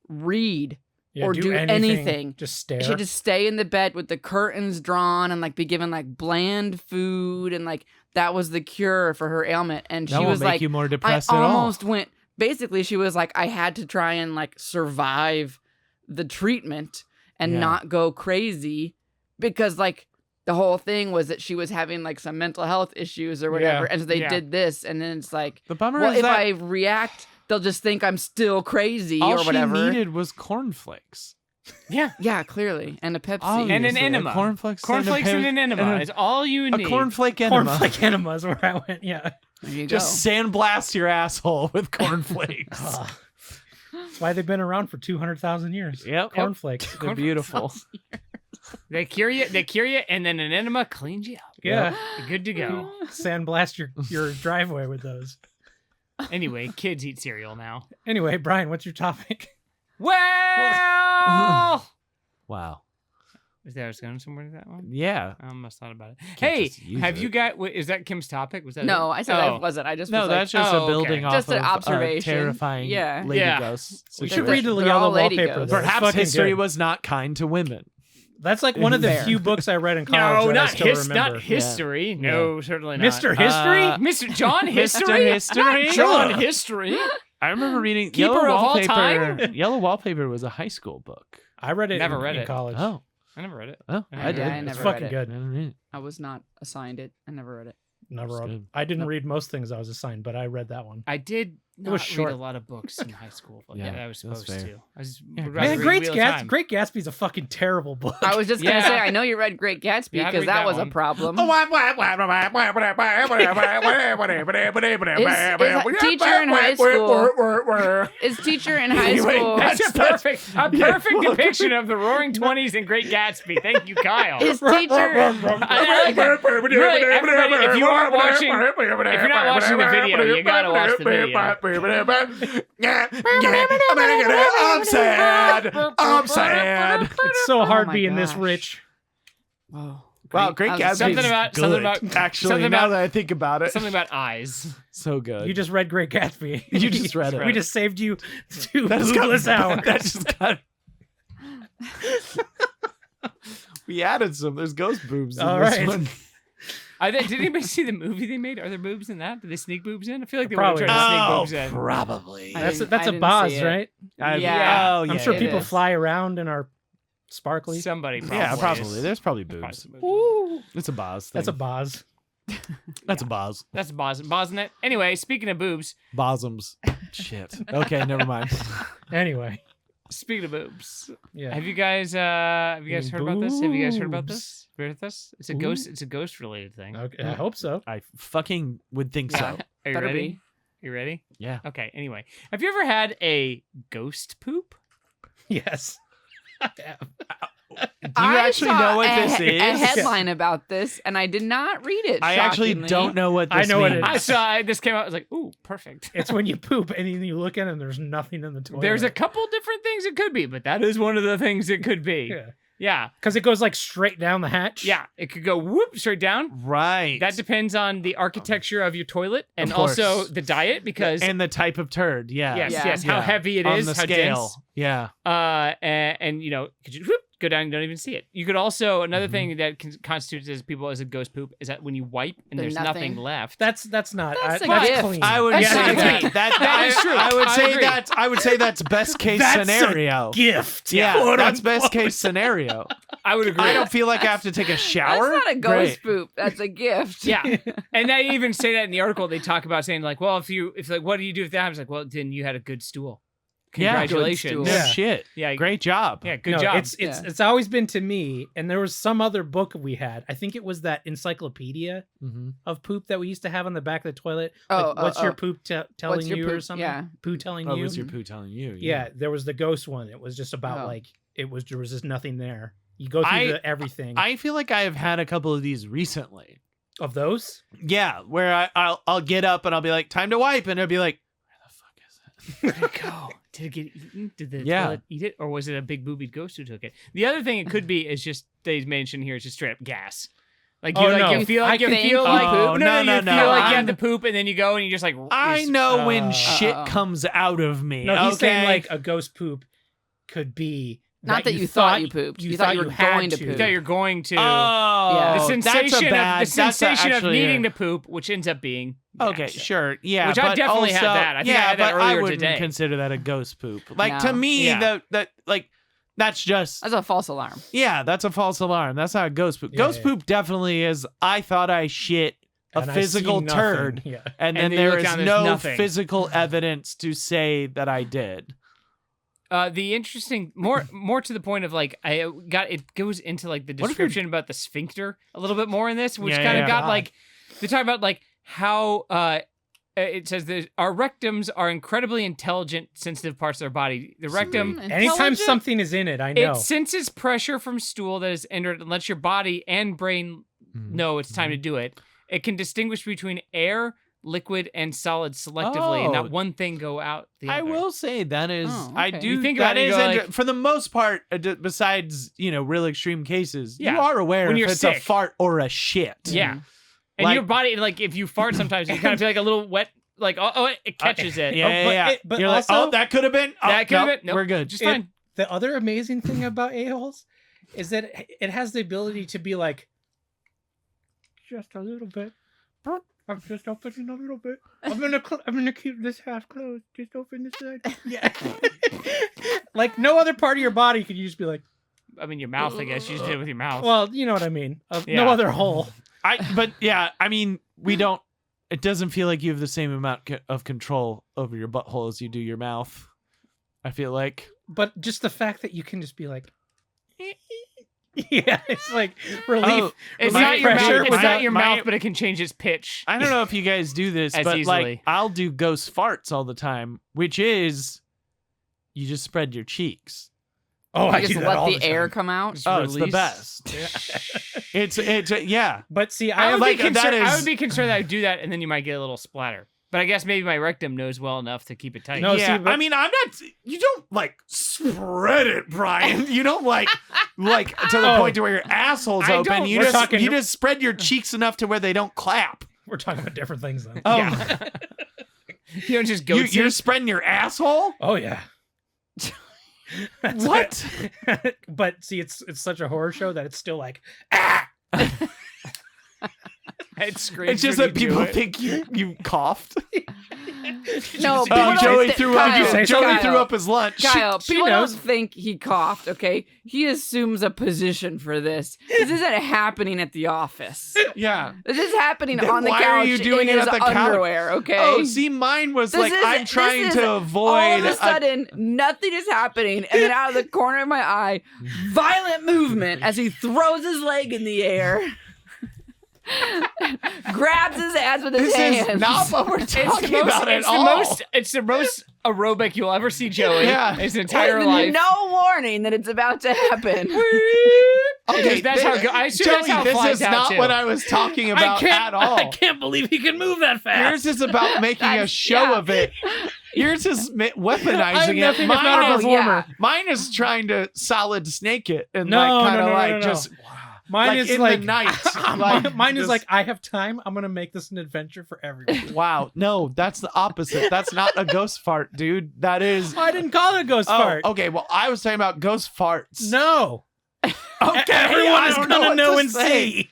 read Yeah, or do anything. Just stare. She'd just stay in the bed with the curtains drawn and like be given like bland food, and like that was the cure for her ailment. And That she won't was make like, you more I depressed at all. almost went. Basically, she was like, I had to try and like survive the treatment and Yeah. not go crazy, because like the whole thing was that she was having like some mental health issues or whatever, and so they Yeah. did this, and then it's like, The bummer well, is if that I react, they'll just think I'm still crazy all or whatever. she needed was cornflakes. Yeah, clearly, and a Pepsi. Obviously, And an a enema. Cornflakes, Cornflakes and an enema is all you a need. cornflake enema. Cornflake enema is where I went. Yeah. There you Just sandblast your asshole with cornflakes. Ugh. That's why they've been around for 200,000 years. Yep. Cornflakes. They're beautiful. They cure you, and then an enema cleans you up. Yeah. You're good to go. Sandblast your driveway with those. Anyway, kids eat cereal now. Anyway, Brian, what's your topic? Well, Wow. is that I was going somewhere with that one? Yeah. I almost thought about it. Can't Hey, just use have it. you got? Is that Kim's topic? Was that No, it? I said Oh. I wasn't. I just No, was like, that's just oh, a okay. building off Just an of observation. terrifying Yeah. lady Yeah. ghosts. We situation. should read the They're yellow all lady wallpaper. ghosts. though. It's Perhaps fucking history good. was not kind to women. That's like one of the Fair. few books I read in college. No, that I not still remember. not history. No, certainly not. Mr. History? Mr. John History. Mr. History? Not John History. I remember reading Keeper Yellow of all Wallpaper. time? Yellow Wallpaper was a high school book. I read it. Never in, read in it. college. Oh, I never read it. oh, Yeah, I did. I It's never fucking read good. I didn't read it. I was not assigned it. I never read it. Never. It's good. I didn't read most things I was assigned, but I read that one. I did was not short. read a lot of books in high school. Like Yeah, that I was that's supposed fair. to. I was Yeah, would rather Man, read Wheel of Time. Great Gatsby's a fucking terrible book. I was just gonna Yeah. say, I know you read Great Gatsby Yeah, I because read that that was a one. problem. Oh, Is teacher in high school? Is teacher in high Anyway, school? That's a perfect depiction of the Roaring Twenties and Great Gatsby. Thank you, Kyle. Is teacher? I like that. Really, everybody, if you aren't watching, if you're not watching the video, you gotta watch the video. I'm sad. I'm sad. It's so hard my being this gosh. rich. Whoa. Wow, Great I was- Gatsby. Something about Actually, something now about- that I think about it, Something about eyes. so good. You just read Great Gatsby. You just read it. We just saved you 2 That's got- boobless hours. That just got. We added some. There's ghost boobs in All this right. one. Did anybody see the movie they made? Are there boobs in that? Did they sneak boobs in? I feel like they Probably. would have tried to sneak Oh, boobs in. probably. I That's didn't- that's I a didn't Boz, see it. right? Yeah. Oh, I'm yeah. sure it people is. fly around and are sparkly. Somebody probably. Yeah, is. probably. There's probably Probably boobs. some boobs. Ooh. It's a Boz thing. That's a Boz. That's a Boz. That's Bosnet. Anyway, speaking of boobs, Bosms. Shit. Okay, never mind. Anyway, speaking of boobs, yeah. have you guys heard about this? Have you guys heard about Boobs. this? Heard this? It's a Ooh. ghost. It's a ghost related thing. Okay, I hope so. I fucking would think Yeah. so. Are you Better ready? be. You ready? Yeah. Okay. Anyway, have you ever had a ghost poop? Yes. I have. Do you actually know what this A is? headline about this, and I did not read it. I actually shockingly. don't know what I this know what it means. is. I saw this came out. I was like, ooh, perfect. It's when you poop and then you look in and there's nothing in the toilet. There's a couple different things it could be, but that is one of the things it could be. Yeah. Yeah. Because it goes like straight down the hatch. Yeah. It could go whoop straight down. Right. That depends on the architecture of your toilet and Of course. also the diet because and the type of turd. Yeah. yes, Yeah. yes, how Yeah. heavy it on is, the how scale. dense. Yeah. And you know, could you whoop, go down and don't even see it. You could also another Mhm. thing that constitutes as people as a ghost poop is that when you wipe and There's there's nothing nothing. left. That's not. That's a that's gift. clean. I would That's say not that, great. That is true. I would I say agree. that I would say that's best case That's a scenario. gift. Yeah, quote that's best unquote. case scenario. I would agree. I don't feel like I have to take a That's shower. not a ghost Great. poop. That's a gift. Yeah, and they even say that in the article. They talk about saying like, well, if like, what do you do if that happens? Like, well, then you had a good stool. Yeah. Congratulations. Good No Yeah. shit. Yeah. Great job. Yeah, good No, job. It's always been to me, and there was some other book we had. I think it was that encyclopedia Mm-hmm. of poop that we used to have on the back of the toilet. Oh, Like, what's oh, your oh. poop telling What's your you or poop? something? Yeah. Poo telling Oh, you. was your poo telling you? Yeah, there was the ghost one. It was just about Oh. like there was just nothing there. You go through everything I feel like I have had a couple of these recently. of those. Yeah, where I'll get up and I'll be like, time to wipe, and it'll be like, where the fuck is it? Where'd it go? Did it get eaten? Did the Yeah. toilet eat it? Or was it a big boobied ghost who took it? The other thing it could be is just, they mentioned here, is just straight up gas. Like Oh, you, no. you feel like you think feel you like poop? no, No, you no, feel no. like you I'm- have to poop, and then you go and you just like. I know when Oh. shit comes out of me. No, he's saying okay? like a ghost poop could be Not that you thought you pooped. You thought you were had going to You poop. thought you're going to. Oh, the sensation that's of needing to poop, which ends up being Okay, action. sure, yeah. Which I but definitely had also- that. I think I yeah, had that but I earlier wouldn't today. consider that a ghost poop. Like No. to me, Yeah. that like that's just That's a false alarm. yeah, that's a false alarm. That's not a ghost poop. Yeah, Ghost yeah. poop definitely is. I thought I shit a And I see physical nothing. turd, Yeah. and And then then you there look is down, there's no nothing. physical evidence to say that I did. The interesting, more to the point of like it goes into like the What if you're- description about the sphincter a little bit more in this, which Yeah, kind of yeah. got God. like they talk about like how it says that our rectums are incredibly intelligent, sensitive parts of our body. The rectum Mm, Anytime intelligent? something is in it, I know. it senses pressure from stool that is entered and lets your body and brain know it's time to do it. It can distinguish between air, liquid, and solid selectively, and Oh. not one thing go out the other. I will say that is Oh, I okay. do You think that about it, you is go, inter- like- for the most part besides real extreme cases Yeah. you are aware When if you're it's a sick. fart or a shit. Yeah. And Like- your body, like, if you fart sometimes, you kind of feel like a little wet, like, it catches it. Yeah, but yeah. but You're also- like, oh, that could have been. Oh, That could have nope, been. Nope, We're good. Just It- fine. The other amazing thing about a-holes is that it has the ability to be like, just a little bit. I'm just opening a little bit. I'm gonna keep this half closed. Just open this side. Yeah. Like no other part of your body could you just be like, I mean, your mouth, I guess. You just did it with your mouth. well, you know what I mean. No Yeah. other hole. But yeah, I mean, we don't. It doesn't feel like you have the same amount of control over your butthole as you do your mouth. I feel like. But just the fact that you can just be like, yeah, it's like relief. Oh, it's my not your pressure mouth. It's without not your my- mouth, but it can change its pitch. I don't know if you guys do this, As but easily. like I'll do ghost farts all the time, which is you just spread your cheeks. Oh, You I just do that let all the air time. come out. Just Oh, it's the release. best. It's yeah. But see, I would, like, be that concerned, I is- would be concerned that I would do that, and then you might get a little splatter. But I guess maybe my rectum knows well enough to keep it tight. No, yeah, see, but- I mean, I'm not. You don't like spread it, Brian. You don't like to the Oh. point to where your asshole's I open. don't. You We're just talking- you just spread your cheeks enough to where they don't clap. we're talking about different things then. Oh, Yeah. You don't just go. you're spreading your asshole. Oh yeah. That's What? it. But see, it's such a horror show that it's still like, ah! It screams It's just when that you do people it. think you coughed. No, Did people you say- Joey don't threw thi- up. Did you say Joey something? threw up his lunch. Kyle, She people knows. don't think he coughed, okay? He assumes a position for this. This isn't happening at the office. Yeah. This is happening Then on the why couch are you doing in it his at the couch? underwear, okay? Oh, see, mine was This like is- I'm trying this is to avoid. all of a sudden, nothing is happening, and then out of the corner of my eye, violent movement as he throws his leg in the air, grabs his ass with his This hands. is not what we're It's the talking most. about at It's the all. most. It's the most aerobic you'll ever see Joey. Yeah. His entire With life. no warning that it's about to happen. Okay, That's how it go- I assume that's Joey, how it this flies is out, not too. what I was talking about at all. I can't believe he can move that fast. Yours is about making a That's- show yeah. of it. Yours is weaponizing I'm it. nothing if not a Mine is, performer. mine is trying to solid snake it and No, like kind of no, like no. just Mine like is in like the night. mine is just- like I have time. I'm gonna make this an adventure for everyone. wow. No, that's the opposite. That's not a ghost fart, dude. That is. I didn't call it a ghost Oh, fart. okay. Well, I was talking about ghost farts. No, Okay, everyone I is don't know gonna what know to and say. see.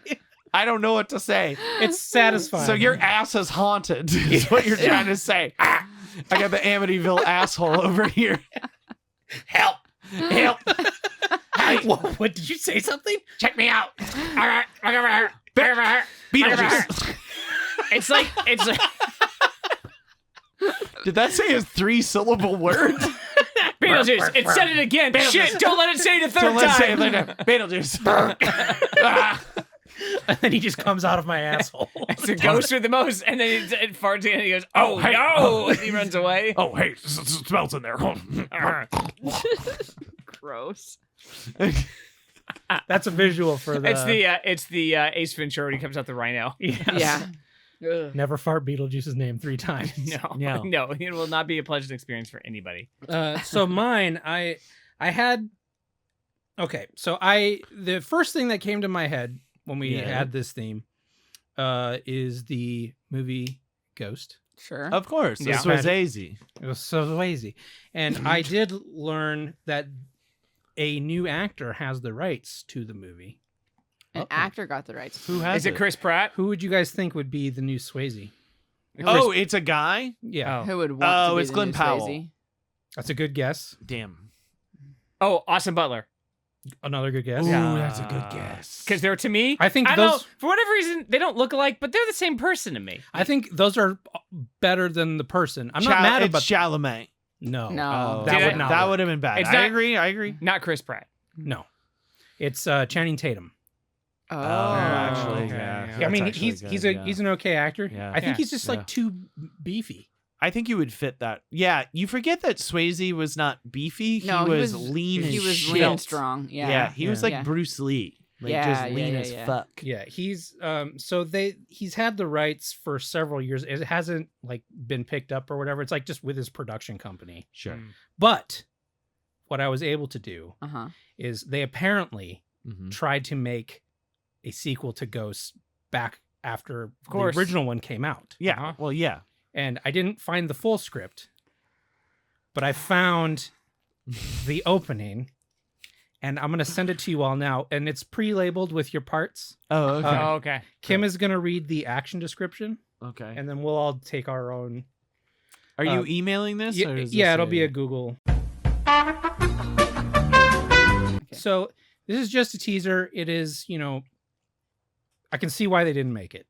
I don't know what to say. It's satisfying. So your ass is haunted, is what you're trying to say. I got the Amityville asshole over here. Help! Help! what did you say something? Check me out. Beetlejuice. It's like Did that say a 3-syllable word? Beetlejuice. It said it again. Shit! Don't let it say it a third Don't let's say time. it later. Beetlejuice. Ah. And then he just comes out of my asshole. It's a ghost with the most, and then it farts again, and he goes, "Oh, hey. no!" And he runs away. Oh, hey, smells in there. Gross. That's a visual for the. It's the Ace Ventura when he comes out the rhino. Yes. Yeah. Ugh. Never fart Beetlejuice's name 3 times. No, No. it will not be a pleasant experience for anybody. So mine, I had. Okay, so the first thing that came to my head when we Yeah. had this theme is the movie Ghost. Sure. Of course. Yeah. This was easy. It was so easy. And I did learn that a new actor has the rights to the movie. An actor got the rights. Who has Is it Chris Pratt? Who would you guys think would be the new Swayze? Oh, it's a guy? Yeah, Who would want Oh, to be it's the Glenn new Powell. Swayze? that's a good guess. Damn. Oh, Austin Butler. Another good guess. Ooh, Yeah. that's a good guess. Because they're, to me, I think I don't those. know, for whatever reason, they don't look alike, but they're the same person to me. I think those are better than the person. I'm not mad it's about. Chalamet. No, No. that Did would I- not. That work. would have been bad. It's I not- agree. I agree. Not Chris Pratt. No, it's Channing Tatum. Oh, actually, okay, yeah. yeah. I That's mean, actually he's good, he's an okay actor. Yeah. I think Yeah. he's just Yeah. like too beefy. I think you would fit that. Yeah, you forget that Swayze was not beefy. No, he was lean He as was shit. lean and strong. Yeah. Yeah, he was like Yeah. Bruce Lee. Like Yeah, just lean yeah, as yeah. fuck. Yeah, he's he's had the rights for several years. It hasn't like been picked up or whatever. It's like just with his production company. Sure. Mm. But what I was able to do Uh-huh. is they apparently Mm-hmm. tried to make a sequel to Ghosts back after course. the original one came out. Yeah. Uh-huh. Well, yeah. And I didn't find the full script, but I found the opening, and I'm going to send it to you all now. And it's pre-labeled with your parts. Oh, okay. Oh, okay. Kim is going to read the action description, okay. and then we'll all take our own. Are you emailing this? Yeah, or is yeah, this it'll be a Google. So this is just a teaser. It is, I can see why they didn't make it.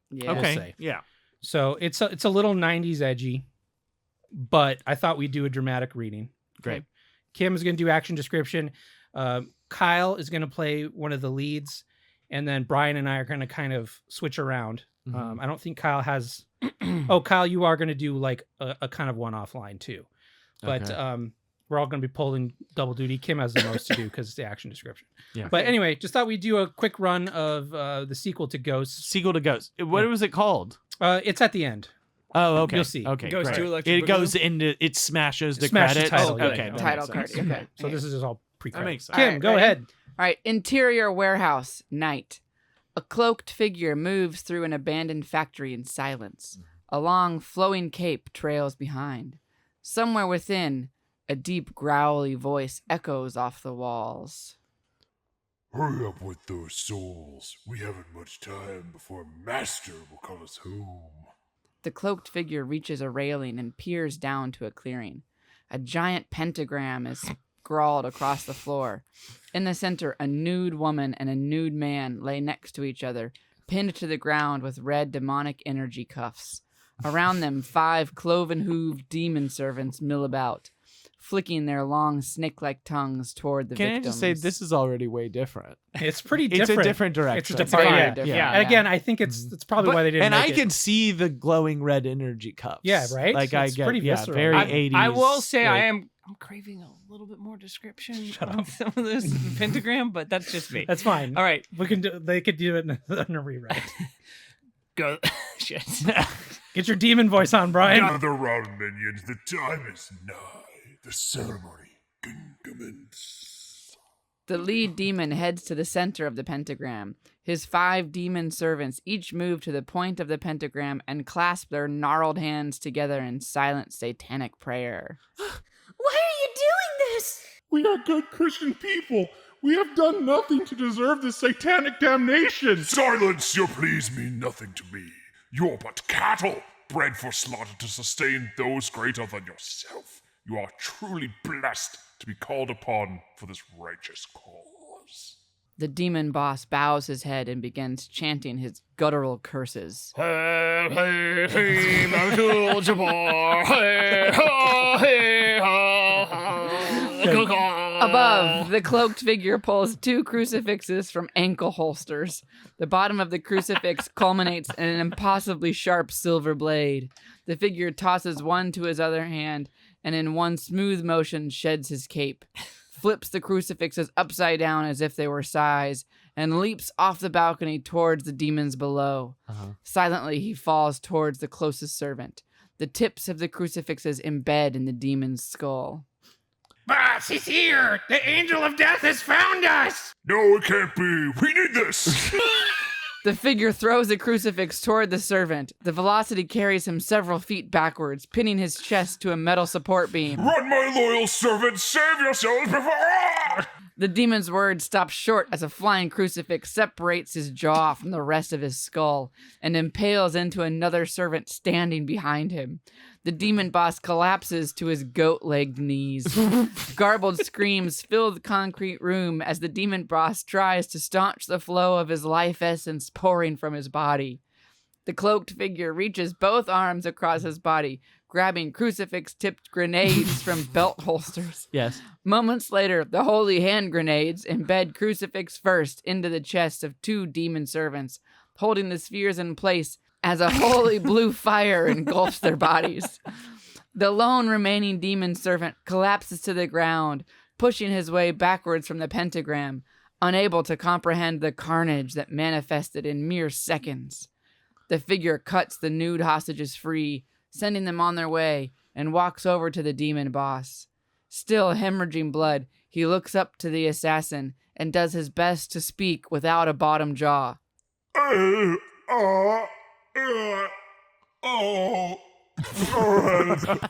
Yeah. we'll Okay. say. Yeah. So it's a little 90s edgy, but I thought we'd do a dramatic reading. Great. Kim is going to do action description. Kyle is going to play one of the leads, and then Brian and I are going to kind of switch around. Mhm. I don't think Kyle has. Oh, Kyle, you are going to do like a kind of one-off line too, but Okay. we're all going to be pulling double duty. Kim has the most to do because it's the action description. Yeah. But anyway, just thought we'd do a quick run of the sequel to Ghosts. Sequel to Ghost. What Yeah. was it called? It's at the end. Oh, okay. You'll see. Okay. Goes great. to Electric It goes into it smashes the Smash the credits. title, Oh, yeah, okay. yeah. that Title makes card. sense. Okay. So this is just all pre-credits. makes sense. Kim, Alright, go ready? ahead. All right. Interior warehouse. Night. A cloaked figure moves through an abandoned factory in silence. A long, flowing cape trails behind. Somewhere within, a deep, growly voice echoes off the walls. Hurry up with those souls. We haven't much time before Master will call us home. The cloaked figure reaches a railing and peers down to a clearing. A giant pentagram is scrawled across the floor. In the center, a nude woman and a nude man lay next to each other, pinned to the ground with red demonic energy cuffs. Around them, 5 cloven-hooved demon servants mill about, flicking their long snake-like tongues toward the Can I victims. just say this is already way different? It's pretty It's different. a different direction. It's a It's different. very Yeah. different. Yeah. And again, I think it's probably why they didn't. And make I it. can see the glowing red energy cups. Yeah, right? Like I It's get, pretty yeah, visceral. very I- 80s. I will say like- I'm craving a little bit more description Shut of some of this pentagram, but that's just me. That's fine. All right, We can do. They could do it in a rewrite. go. Shit. Get your demon voice on, Brian. Gather round, minions. The time is nigh. The ceremony can commence. The lead demon heads to the center of the pentagram. His 5 demon servants each move to the point of the pentagram and clasp their gnarled hands together in silent satanic prayer. Why are you doing this? We are good Christian people. We have done nothing to deserve this satanic damnation. Silence, your pleas mean nothing to me. You're but cattle, bred for slaughter to sustain those greater than yourself. You are truly blessed to be called upon for this righteous cause. The demon boss bows his head and begins chanting his guttural curses. Hey, hey, hey, Abdul Jabbar. Hey, ha, hey, ha, ha. Above, the cloaked figure pulls 2 crucifixes from ankle holsters. The bottom of the crucifix culminates in an impossibly sharp silver blade. The figure tosses one to his other hand and in one smooth motion sheds his cape, flips the crucifixes upside down as if they were sais, and leaps off the balcony towards the demons below. Silently, he falls towards the closest servant. The tips of the crucifixes embed in the demon's skull. Boss, he's here! The angel of death has found us! No, it can't be. We need this. The figure throws the crucifix toward the servant. The velocity carries him several feet backwards, pinning his chest to a metal support beam. Run, my loyal servant. Save yourselves before... Ah! The demon's words stop short as a flying crucifix separates his jaw from the rest of his skull and impales into another servant standing behind him. The demon boss collapses to his goat-legged knees. Garbled screams fill the concrete room as the demon boss tries to staunch the flow of his life essence pouring from his body. The cloaked figure reaches both arms across his body, grabbing crucifix-tipped grenades from belt holsters. Yes. Moments later, the holy hand grenades embed crucifix first into the chests of two demon servants, holding the spheres in place as a holy blue fire engulfs their bodies. The lone remaining demon servant collapses to the ground, pushing his way backwards from the pentagram, unable to comprehend the carnage that manifested in mere seconds. The figure cuts the nude hostages free, sending them on their way, and walks over to the demon boss. Still hemorrhaging blood, he looks up to the assassin and does his best to speak without a bottom jaw.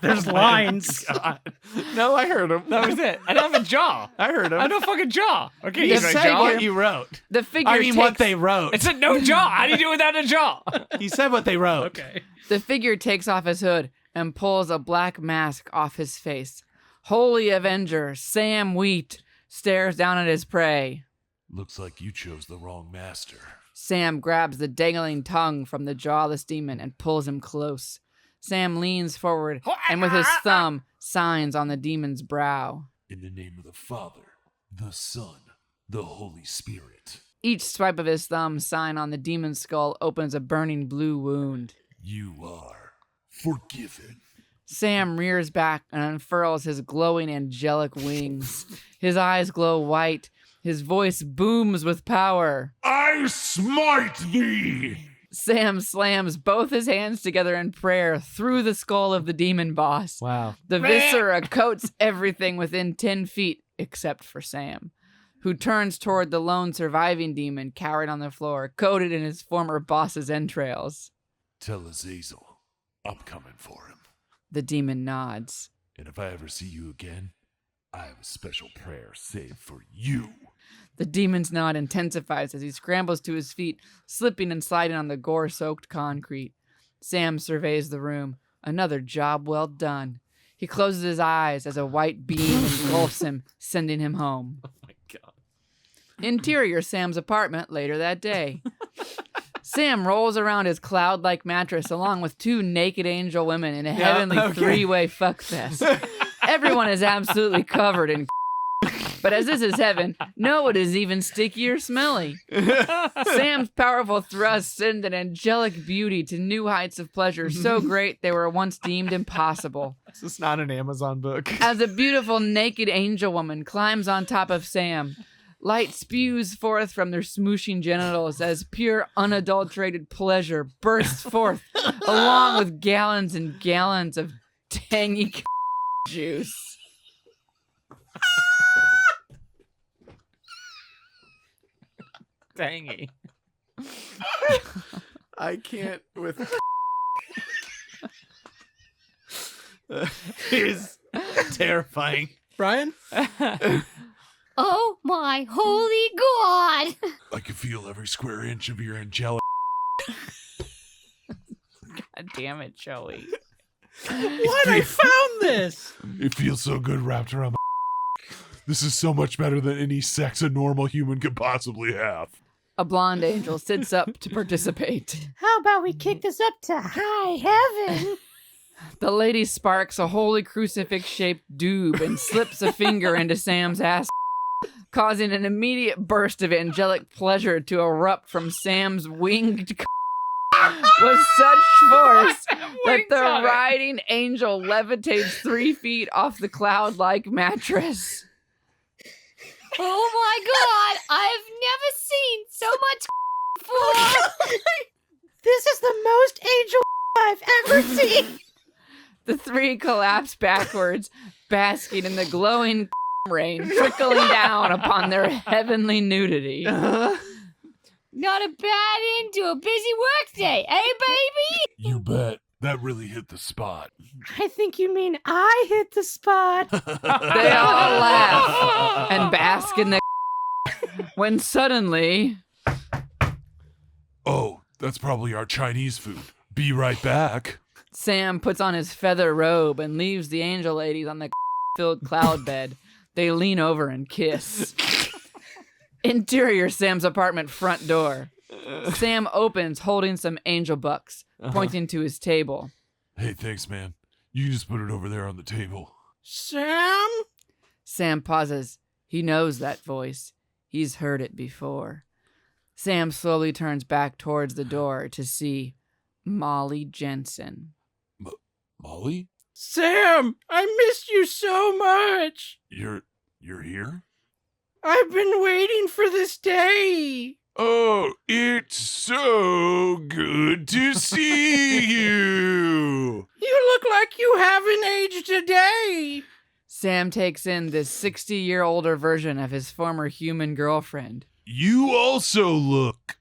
There's lines. God. No, I heard him. That was it. I don't have a jaw. I heard him. I don't fucking jaw. Okay, You use my said jaw. what you wrote. The figure I mean, takes, what they wrote. It said no jaw. How do you do without a jaw? He said what they wrote. Okay. The figure takes off his hood and pulls a black mask off his face. Holy Avenger, Sam Wheat, stares down at his prey. Looks like you chose the wrong master. Sam grabs the dangling tongue from the jawless demon and pulls him close. Sam leans forward and with his thumb signs on the demon's brow. In the name of the Father, the Son, the Holy Spirit. Each swipe of his thumb sign on the demon's skull opens a burning blue wound. You are forgiven. Sam rears back and unfurls his glowing angelic wings. His eyes glow white. His voice booms with power. I smite thee! Sam slams both his hands together in prayer through the skull of the demon boss. Wow. The viscera coats everything within 10 feet except for Sam, who turns toward the lone surviving demon cowered on the floor, coated in his former boss's entrails. Tell Azazel, I'm coming for him. The demon nods. And if I ever see you again, I have a special prayer saved for you. The demon's nod intensifies as he scrambles to his feet, slipping and sliding on the gore-soaked concrete. Sam surveys the room. Another job well done. He closes his eyes as a white beam engulfs him, sending him home. Oh my God. Interior Sam's apartment later that day. Sam rolls around his cloud-like mattress along with two naked angel women in a heavenly three-way fuckfest. Everyone is absolutely covered in but as this is heaven, no one is even sticky or smelly. Sam's powerful thrusts send an angelic beauty to new heights of pleasure so great they were once deemed impossible. This is not an Amazon book. As a beautiful naked angel woman climbs on top of Sam, light spews forth from their smooshing genitals as pure unadulterated pleasure bursts forth along with gallons and gallons of tangy juice. Tangy. I can't with. Is terrifying. Brian? Oh my holy God! I can feel every square inch of your angelic. God damn it, Joey. What? I found this! It feels so good wrapped around my. This is so much better than any sex a normal human could possibly have. A blonde angel sits up to participate. How about we kick this up to high heaven? The lady sparks a holy crucifix-shaped doob and slips a finger into Sam's ass, causing an immediate burst of angelic pleasure to erupt from Sam's winged with such force that the riding angel levitates 3 feet off the cloud-like mattress. Oh my God! I've never seen so much before! This is the most angel I've ever seen! The three collapse backwards, basking in the glowing rain trickling down upon their heavenly nudity. Not a bad end to a busy workday, eh, baby? You bet. That really hit the spot. I think you mean I hit the spot. They all laugh and bask in the when suddenly Oh, that's probably our Chinese food. Be right back. Sam puts on his feather robe and leaves the angel ladies on the filled cloud bed. They lean over and kiss. Interior Sam's apartment front door. Sam opens holding some angel bucks, pointing to his table. Hey, thanks, man. You can just put it over there on the table. Sam? Sam pauses. He knows that voice. He's heard it before. Sam slowly turns back towards the door to see Molly Jensen. Molly? Sam, I missed you so much. You're here? I've been waiting for this day. Oh, it's so good to see you. You look like you haven't aged a day. Sam takes in this 60-year-older version of his former human girlfriend. You also look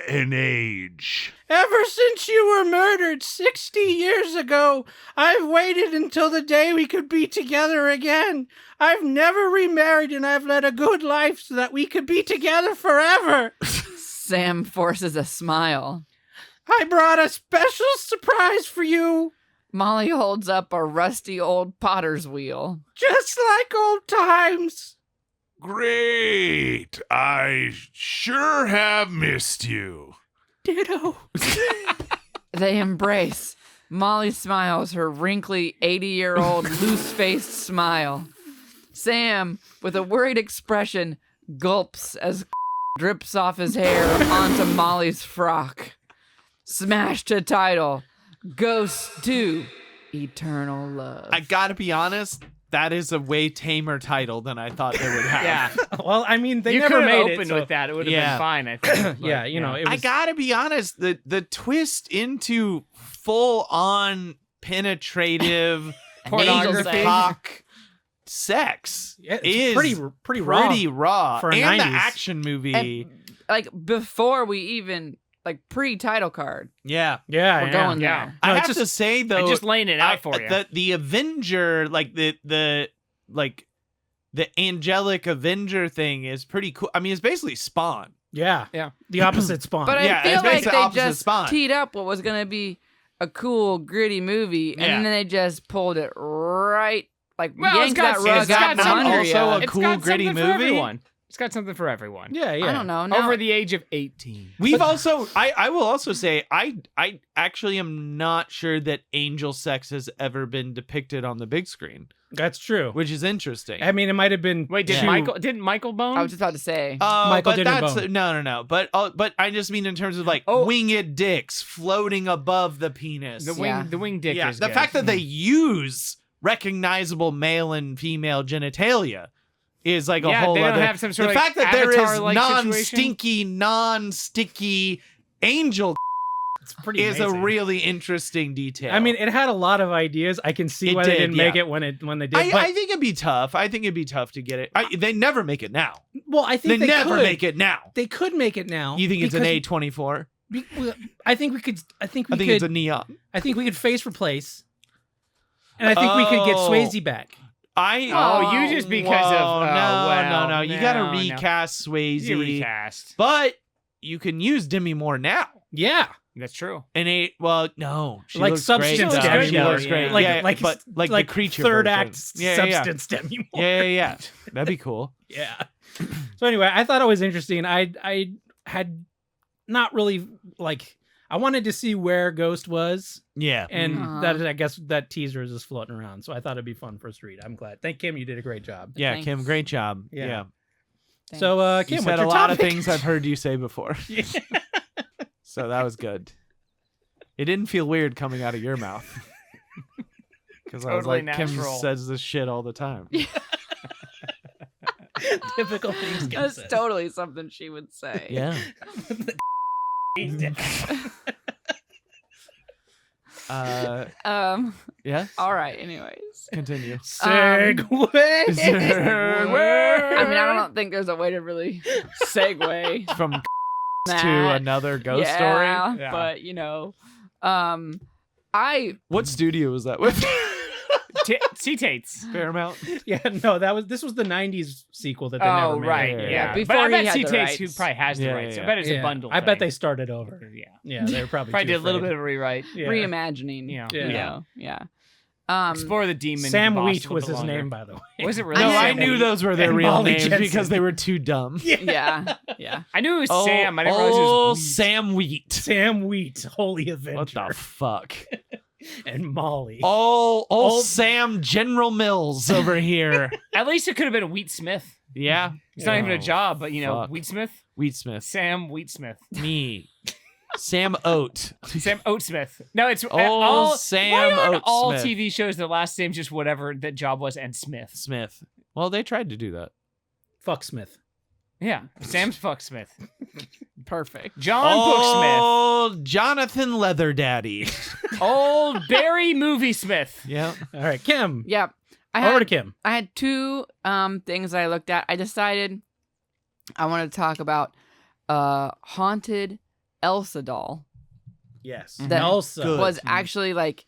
an age. Ever since you were murdered 60 years ago, I've waited until the day we could be together again. I've never remarried and I've led a good life so that we could be together forever. Sam forces a smile. I brought a special surprise for you. Molly holds up a rusty old potter's wheel. Just like old times. Great. I sure have missed you. Ditto. They embrace. Molly smiles her wrinkly 80-year-old loose-faced smile. Sam, with a worried expression, gulps as drips off his hair onto Molly's frock. Smash to title, Ghosts 2, Eternal Love. I gotta be honest, that is a way tamer title than I thought they would have. Yeah. Well, I mean, they You never could have made it. opened So, with that. It would have Yeah. been fine, I think. yeah, you know, it was. I gotta be honest, the twist into full on penetrative Pornography. angel cock sex Yeah, it's is pretty raw. pretty raw. for a and the 90s. action movie. And, like, before we even, like, pre-title card, Yeah. Yeah, we're yeah. going Yeah. there. I No, it's have just- to say though, I'm just laying it out for you. The Avenger, like the angelic Avenger thing is pretty cool. I mean, it's basically Spawn. Yeah. Yeah. The opposite spawn. But Yeah, I feel it's like basically they opposite just Spawn. teed up what was going to be a cool, gritty movie, and Yeah. then they just pulled it right, like, Well, yanked that rug it's got out from some- under also you. a It's cool, got gritty something for movie. everyone. It's got something for everyone. yeah, yeah. I don't know. Now, Over the age of 18. We've also, I will also say, I actually am not sure that angel sex has ever been depicted on the big screen, That's true. which is interesting. I mean, it might have been. Wait, did Yeah. didn't Michael bone? I was just about to say. Michael but didn't that's bone. no. But I just mean in terms of like Oh. winged dicks floating above the penis. the wing dick Yeah, is the good. fact that they use recognizable male and female genitalia is like a Yeah, whole they don't other. have some sort the of fact that there is Avatar-like non-stinky, non-sticky angel It's pretty is a amazing. really interesting detail. I mean, it had a lot of ideas. I can see It why they did, didn't make yeah. it when they did. I but, think it'd be tough. I think it'd be tough to get it. They never make it now. well, I They think they never could. make it now. They could make it now. You think it's an because- A24? well, I think we could. I think we I think could. it's a neon. I think we could face replace, and I think we could get Oh. Swayze back. Oh, you just because of Whoa, no. well, You gotta no. recast Swayze. You recast. But you can use Demi Moore now. Yeah, That's true. And no, she like looks substance great. Demi She Moore. looks great. Like, yeah, like, but like like the creature third version. act Yeah. substance Demi Moore. Yeah. That'd be cool. Yeah. So anyway, I thought it was interesting. I had not really like. I wanted to see where Ghost was, Yeah. and Mhm. that I guess that teaser is just floating around. So I thought it'd be fun for us to read. I'm glad. Thank Kim, you did a great job. Yeah, Thanks. Kim, great job. Yeah. Yeah. So Kim, You what's said your a lot topic? of things I've heard you say before. So that was good. It didn't feel weird coming out of your mouth. Because I was Totally like, Kim natural. says this shit all the time. Typical things. Kim That's says. totally something she would say. Yeah. Um, Yeah. All right. Anyways, Continue. Segway. I mean, I don't think there's a way to really segue From to that. another ghost yeah, story. Yeah. but I What studio was that with? C-Tates. Paramount. Yeah, no, this was the '90s sequel that they never Oh, made. right. Yeah. Yeah. Before but I he bet had the C-Tates who rights. probably has the Yeah, rights. yeah, I bet it's Yeah. a bundle I bet they thing. started over. Yeah. Yeah, they were probably Probably too did a little afraid. bit of a rewrite. Yeah. reimagining. Yeah. Yeah. You know, yeah. Explore the demon. Sam boss Wheat a little was bit his longer. name, by the way. Was it really? No, I Sam knew Wheat? those were their And real Molly names Jensen. because they were too dumb. Yeah. Yeah. I knew it was Oh, Sam. I didn't realize it was Wheat. Sam Wheat. Sam Wheat, Holy What Avenger, the fuck? and Molly. Old Sam General Mills over here. At least it could have been Wheat Smith. Yeah. It's not even a Oh, job, but fuck. Wheat Smith. Wheatsmith. Sam Wheat Smith. Me. Sam Oat. Sam Oatsmith. No, it's Oh, all Sam why aren't Oatsmith. all TV shows the last name just whatever that job was and Smith. Smith. Well, they tried to do that. Fuck Smith. Yeah, Sam's Fuck Smith. Perfect. John Booksmith. Old Jonathan Leather Daddy. Old Barry Movie Smith. Yeah. All right, Kim. Yeah. Over to Kim. I had two things that I looked at. I decided I wanted to talk about haunted Elsa doll Yes. that Elsa. Good. was actually like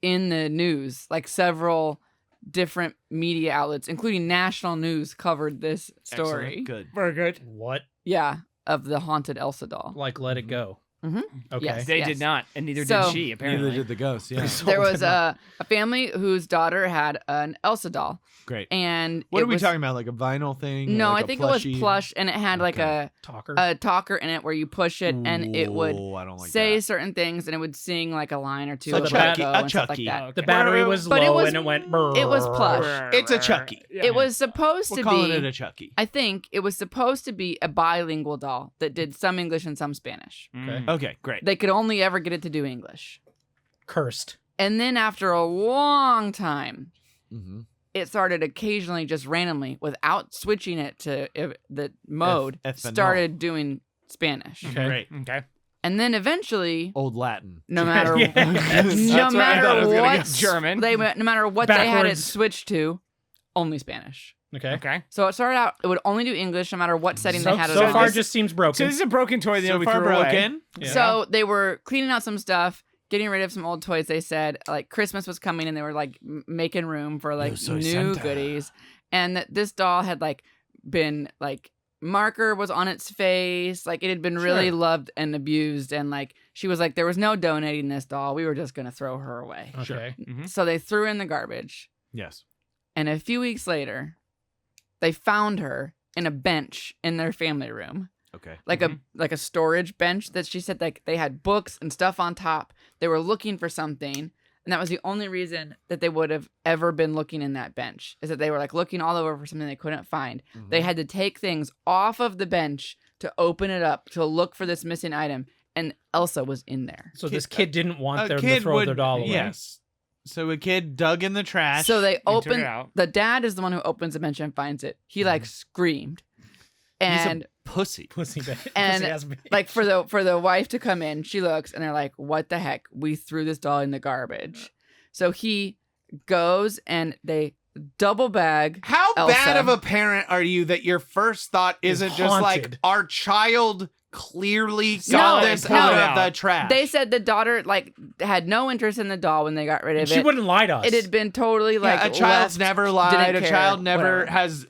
in the news. Like several different media outlets, including national news, covered this story. Excellent. Good. Very good. What? Yeah, of the haunted Elsa doll. Like Let It Go. Mhm. Okay. Yes. They did not, and neither So- did she, apparently. Neither did the ghost. Yeah. There was a family whose daughter had an Elsa doll, Great. and What it are we was, talking about? Like a vinyl thing? No, Like I a think it was plushie? plush, and it had like Okay. Talker. a talker in it where you push it, and it would Ooh, I don't like say that. certain things, and it would sing like a line or two. So of the Let It bat- Go a and stuff like Chucky. that. the battery was But it low was- and it went. It was plush. It's a Chucky. It was supposed We're to calling be. it a Chucky. I think it was supposed to be a bilingual doll that did some English and some Spanish. Mm. Okay, great. They could only ever get it to do English. Cursed. And then after a long time, Mm-hmm. it started occasionally just randomly, without switching it to the mode, Espanol. started doing Spanish. Okay. Great. Okay. And then eventually, Old Latin. no matter Yes. no That's where I thought it matter was gonna what go. German. no matter what they had it Backwards. switched to, only Spanish. Okay. Okay. So it started out, it would only do English no matter what setting So, they had it so on. far, This- just seems So broken. this is a broken toy that So we far threw away. broken. Yeah. So they were cleaning out some stuff, getting rid of some old toys. They said like Christmas was coming, and they were like making room for like soy new Santa. goodies. And that this doll had like been like marker was on its face, like it had been really loved and abused, and like she was like there was no donating this doll. We were just gonna throw her away. Okay. So they threw her in the garbage. Yes. And a few weeks later, they found her in a bench in their family room. Okay. Like a storage bench that she said like they had books and stuff on top. They were looking for something, and that was the only reason that they would have ever been looking in that bench, is that they were like looking all over for something they couldn't find. They had to take things off of the bench to open it up to look for this missing item, and Elsa was in there. So this kid didn't want A them to kid throw would. their doll away. Yes. So a kid dug in the trash. So they took it opened. out. The dad is the one who opens the bench and finds it. He like screamed, and pussy. Pussy bag. And, Pussy ass bag. like for the wife to come in, she looks and they're like, "What the heck? We threw this doll in the garbage." So he goes and they double bag. How Elsa. bad of a parent are you that your first thought isn't just like haunted. our child clearly No, got this no. out of the trash? They said the daughter like had no interest in the doll when they got rid of And it. she wouldn't lie to us. It had been totally like a child's left, never lied. didn't A care, child never whatever. has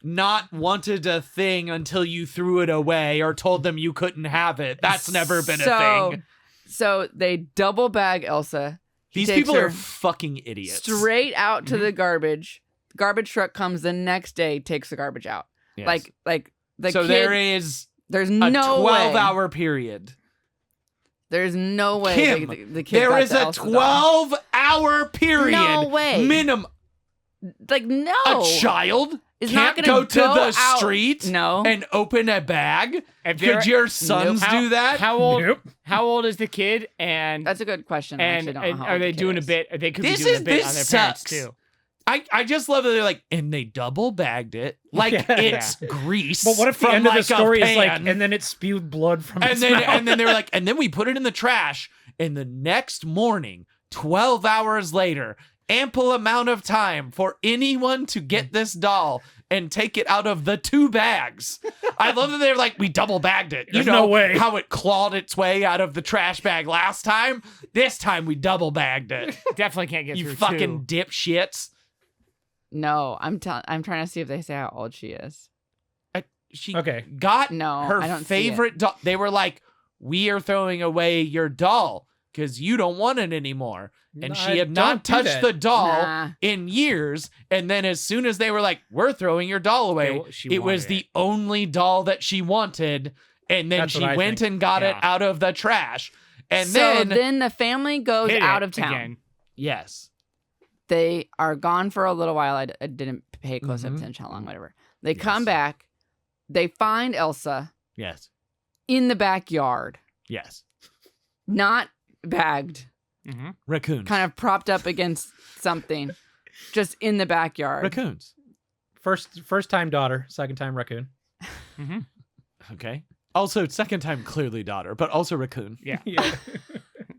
not wanted a thing until you threw it away or told them you couldn't have it. That's never been a thing. So they double bag Elsa. He These takes people her are fucking idiots. straight out to the garbage. Garbage truck comes the next day, takes the garbage out. Yes. Like the so kid. there is There's a no 12-hour period. There's no way Kim, the kid There got is the a Elsa doll. 12-hour period. No way. Minimum. Like no. A child Is can't not gonna go to go the out. street No. and open a bag. If they're- Could your sons How- do that? How old? Nope. How old is the kid? And That's a good question. I and, actually don't know and how are old they the kid doing a is. bit? They could This be doing is- a bit this on their parents sucks. too. I just love that they're like, and they double bagged it like Yeah. it's grease. But what if the from end of the like a story is like, pan. and then it spewed blood from and its then mouth? and then they were like, and then we put it in the trash. And the next morning, 12 hours later, ample amount of time for anyone to get this doll and take it out of the 2 bags. I love that they're like, we double bagged it. There's no way. How it clawed its way out of the trash bag last time? This time we double bagged it. Definitely can't get You through fucking 2. dipshits. No, I'm trying to see if they say how old she is. She Okay. got No, her I don't see it. favorite doll. They were like, we are throwing away your doll because you don't want it anymore. And she had not touched the doll Nah. in years. And then as soon as they were like, we're throwing your doll away, She it was wanted the only doll that she wanted. And then That's she what I went think. and got it Yeah. out of the trash. And So then, the family goes Hit out it of town. again. yes. They are gone for a little while. I didn't pay close Mhm. attention how long, whatever. They come Yes. back. They find Elsa Yes. in the backyard, Yes. not bagged, Mm-hmm. Raccoons. kind of propped up against something, just in the backyard. Raccoons. First time daughter, second time raccoon. Mm-hmm. Okay. Also, second time clearly daughter, but also raccoon. Yeah. Yeah.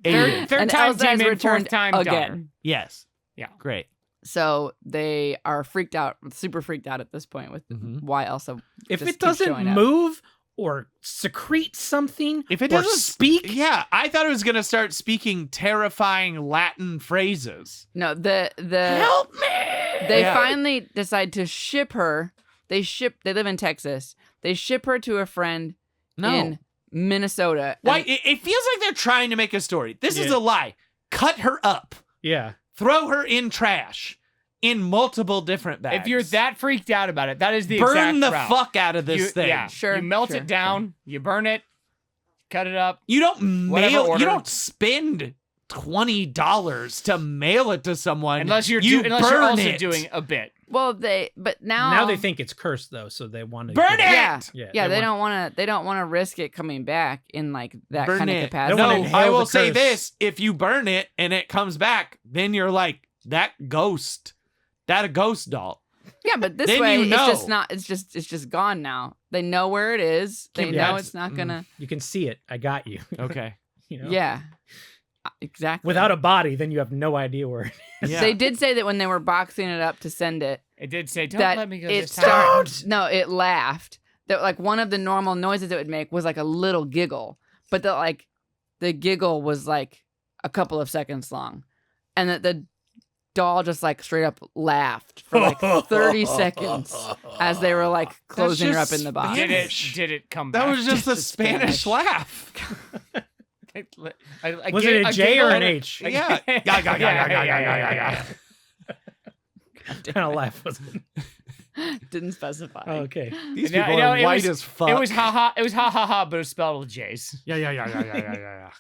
Aiden. Third And time Elsa has demon, returned fourth time again. daughter. Yes. Yeah. Great. So they are freaked out, super freaked out at this point with Mhm. why Elsa. If just it keeps doesn't showing up. move or secrete something, If it or doesn't speak, yeah, I thought it was gonna start speaking terrifying Latin phrases. No, the Help me! they Yeah. finally decide to ship her. They live in Texas. They ship her to a friend No. in Minnesota. Why? And It feels like they're trying to make a story. This is Yeah. a lie. Cut her up. yeah. Throw her in trash in multiple different bags. If you're that freaked out about it, that is the burn exact the route. fuck out of this thing. Yeah, Sure, You melt sure, it down, you burn it, cut it up. You don't Whatever mail. order. You don't spend $20 to mail it to someone Unless you're you unless you're burn also it. doing a bit. well, but now Now they think it's cursed though, so they want to Burn it! Yeah, Yeah, yeah. They want- don't want to. They don't want to risk it coming back in like that Burn kind of it. capacity. They wanna No, inhale I will the say curse. this: if you burn it and it comes back, then you're like that ghost, a ghost doll. Yeah, but this Then way you it's know. just not. It's just gone now. They know where it is. They Yeah, know it's- it's not gonna. You can see it. I got you. Okay. You know? Yeah, exactly. Without a body, then you have no idea where. Yeah. They did say that when they were boxing it up to send it, It did say, "Don't that let me go it this time." No, it laughed. That like one of the normal noises it would make was like a little giggle, but the giggle was like a couple of seconds long, and that the doll just like straight up laughed for like 30 seconds as they were like closing her up just in the box. Did it come back? That was just a Just Spanish Spanish. laugh. Was it a J or an H? Yeah. Yeah, yeah, yeah, yeah, yeah, yeah, yeah. What kind of laugh was it? Didn't specify. Oh, okay. These No, people no, are it white was- as fuck. It was ha ha. It was ha ha ha, but it was spelled with J's. Yeah, yeah, yeah, yeah, yeah, yeah, yeah.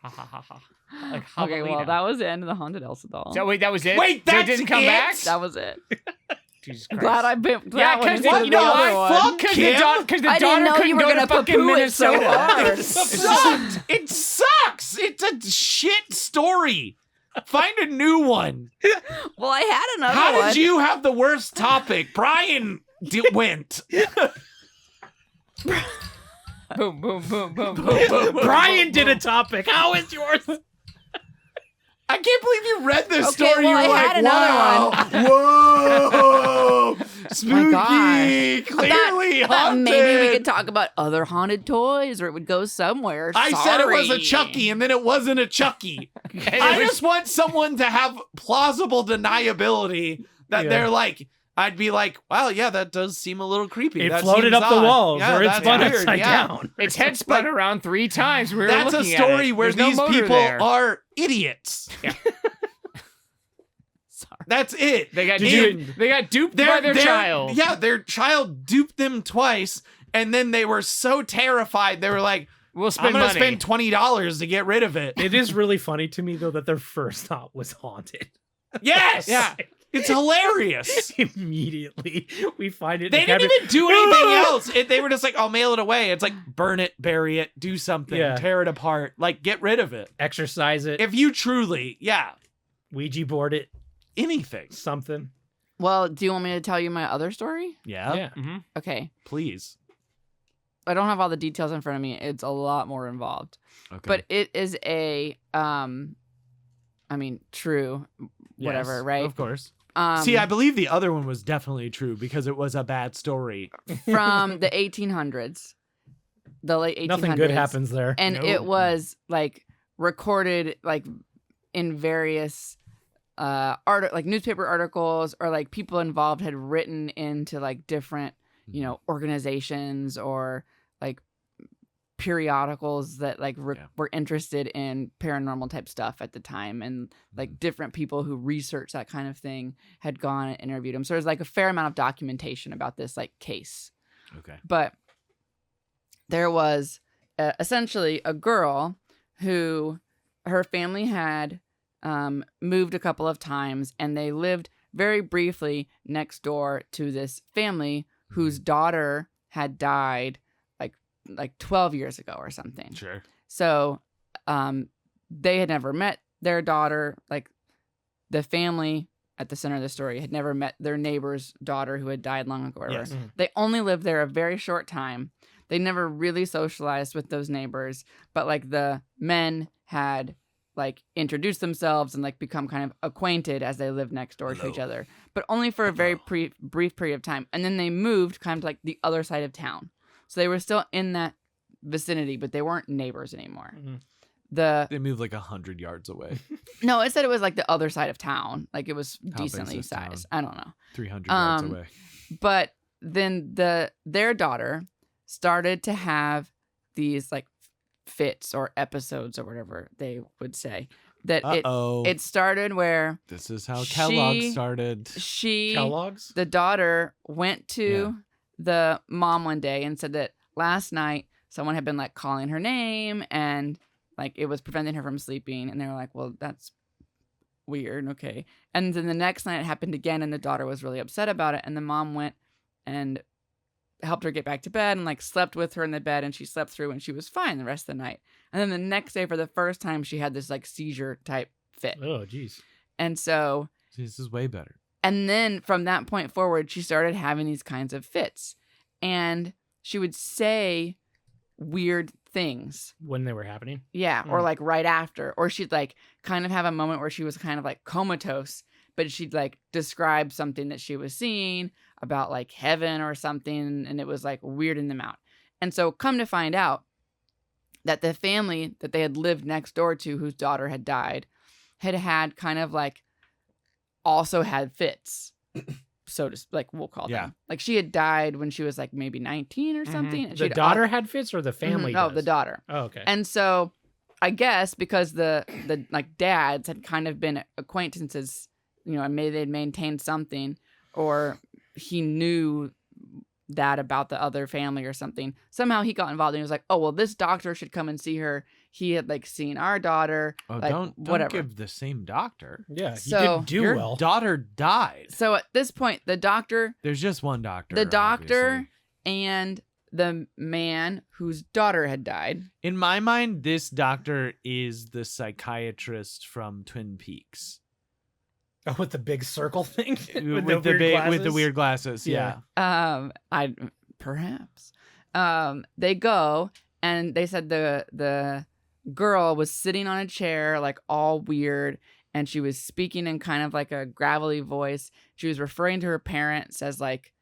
Ha ha ha ha. Like Okay, well, javelina. that was the end of the haunted Elsa doll. So wait, that was it. Wait, So it that's didn't come it? back. That was it. Jesus I'm Christ. glad I been. Yeah, because because you know why? Fuck him. Because the I didn't daughter know couldn't you were go gonna to fucking poo-poo it so Minnesota. hard. It sucked. It sucks. It's a shit story. Find a new one. Well, I had another How one. did you have the worst topic? Brian went. Boom, boom, boom, boom, boom, boom. Brian did a topic. How is yours? I can't believe you read this Okay, story. well, you were I like, had another wow. Whoa. Spooky. gosh. Clearly I thought haunted. maybe we could talk about other haunted toys, or it would go somewhere. I said it was a Sorry. Chucky, and then it wasn't a Chucky. I just want someone to have plausible deniability that Yeah. they're like, I'd be like, wow, yeah, that does seem a little creepy. It That floated seems up the odd. walls, Yeah, or it's that's spun weird. upside Yeah. down. Its head spun around 3 times. We were That's a looking at story it. where There's no these motor people there. are idiots. Yeah. Sorry. That's it. They got Did you- duped. They got duped by their child. Yeah, their child duped them twice, and then they were so terrified they were like, We'll I'm spend gonna money. spend $20 to get rid of it. It is really funny to me though that their first thought was haunted. Yes. Yeah. It's hilarious. Immediately, we find it. They in the didn't cabinet. even do anything else. They were just like, I'll mail it away. It's like, burn it, bury it, do something, Yeah. tear it apart. Like, get rid of it. Exercise it. If you truly, yeah, Ouija board it. anything. Something. Well, do you want me to tell you my other story? Yeah, Yeah. Mhm. Okay. please. I don't have all the details in front of me. It's a lot more involved. Okay. But it is a true, whatever, Yes, right? Of course. Um, See, I believe the other one was definitely true because it was a bad story. from the 1800s, the late 1800s. Nothing good happens there. And No. it was like recorded like in various like newspaper articles, or like people involved had written into like different, organizations or like periodicals that like were interested in paranormal type stuff at the time, and like different people who researched that kind of thing had gone and interviewed him. So there's like a fair amount of documentation about this like case. Okay. But there was essentially a girl who her family had moved a couple of times, and they lived very briefly next door to this family whose daughter had died like 12 years ago or something. Sure. So they had never met their daughter. Like the family at the center of the story had never met their neighbor's daughter who had died long ago. Yes. They only lived there a very short time. They never really socialized with those neighbors, but like the men had like introduced themselves and like become kind of acquainted as they lived next door to each other, but only for a very brief period of time. And then they moved kind of like the other side of town. So they were still in that vicinity, but they weren't neighbors anymore. They moved like 100 yards away. No, it said it was like the other side of town. Like it was How big's decently this town? sized. I don't know. 300 yards away. But then their daughter started to have these like fits or episodes or whatever they would say. That it started where This is how Kellogg started. Kellogg's? the daughter went to the mom one day and said that last night someone had been like calling her name and like it was preventing her from sleeping, and they were like, well, that's weird. Okay. And then the next night it happened again, and the daughter was really upset about it, and the mom went and helped her get back to bed and like slept with her in the bed, and she slept through and she was fine the rest of the night. And then the next day, for the first time, she had this like seizure type fit. Oh, geez. And so See, this is way better. and then from that point forward, she started having these kinds of fits. And she would say weird things. When they were happening? Yeah. Or like right after. Or she'd like kind of have a moment where she was kind of like comatose, but she'd like describe something that she was seeing about like heaven or something. And it was like weirding them out. And so come to find out that the family that they had lived next door to, whose daughter had died, had kind of like also had fits, so to like we'll call them. Like she had died when she was like maybe 19 or something. And The daughter had fits, or the family? No, does? the daughter. Oh, okay. And so I guess because the like dads had kind of been acquaintances, and maybe they'd maintained something, or he knew that about the other family or something. Somehow he got involved and he was like, oh, well, this doctor should come and see her. He had like seen our daughter. Oh, like, don't whatever. give the same doctor. Yeah, he So- didn't do Your well. daughter died. So at this point, the doctor, There's just one doctor. the doctor obviously. and the man whose daughter had died. In my mind, this doctor is the psychiatrist from Twin Peaks. Oh, with the big circle thing? with weird the weird glasses. Yeah. Yeah. I perhaps. They go and they said the girl was sitting on a chair like all weird, and she was speaking in kind of like a gravelly voice. She was referring to her parents as like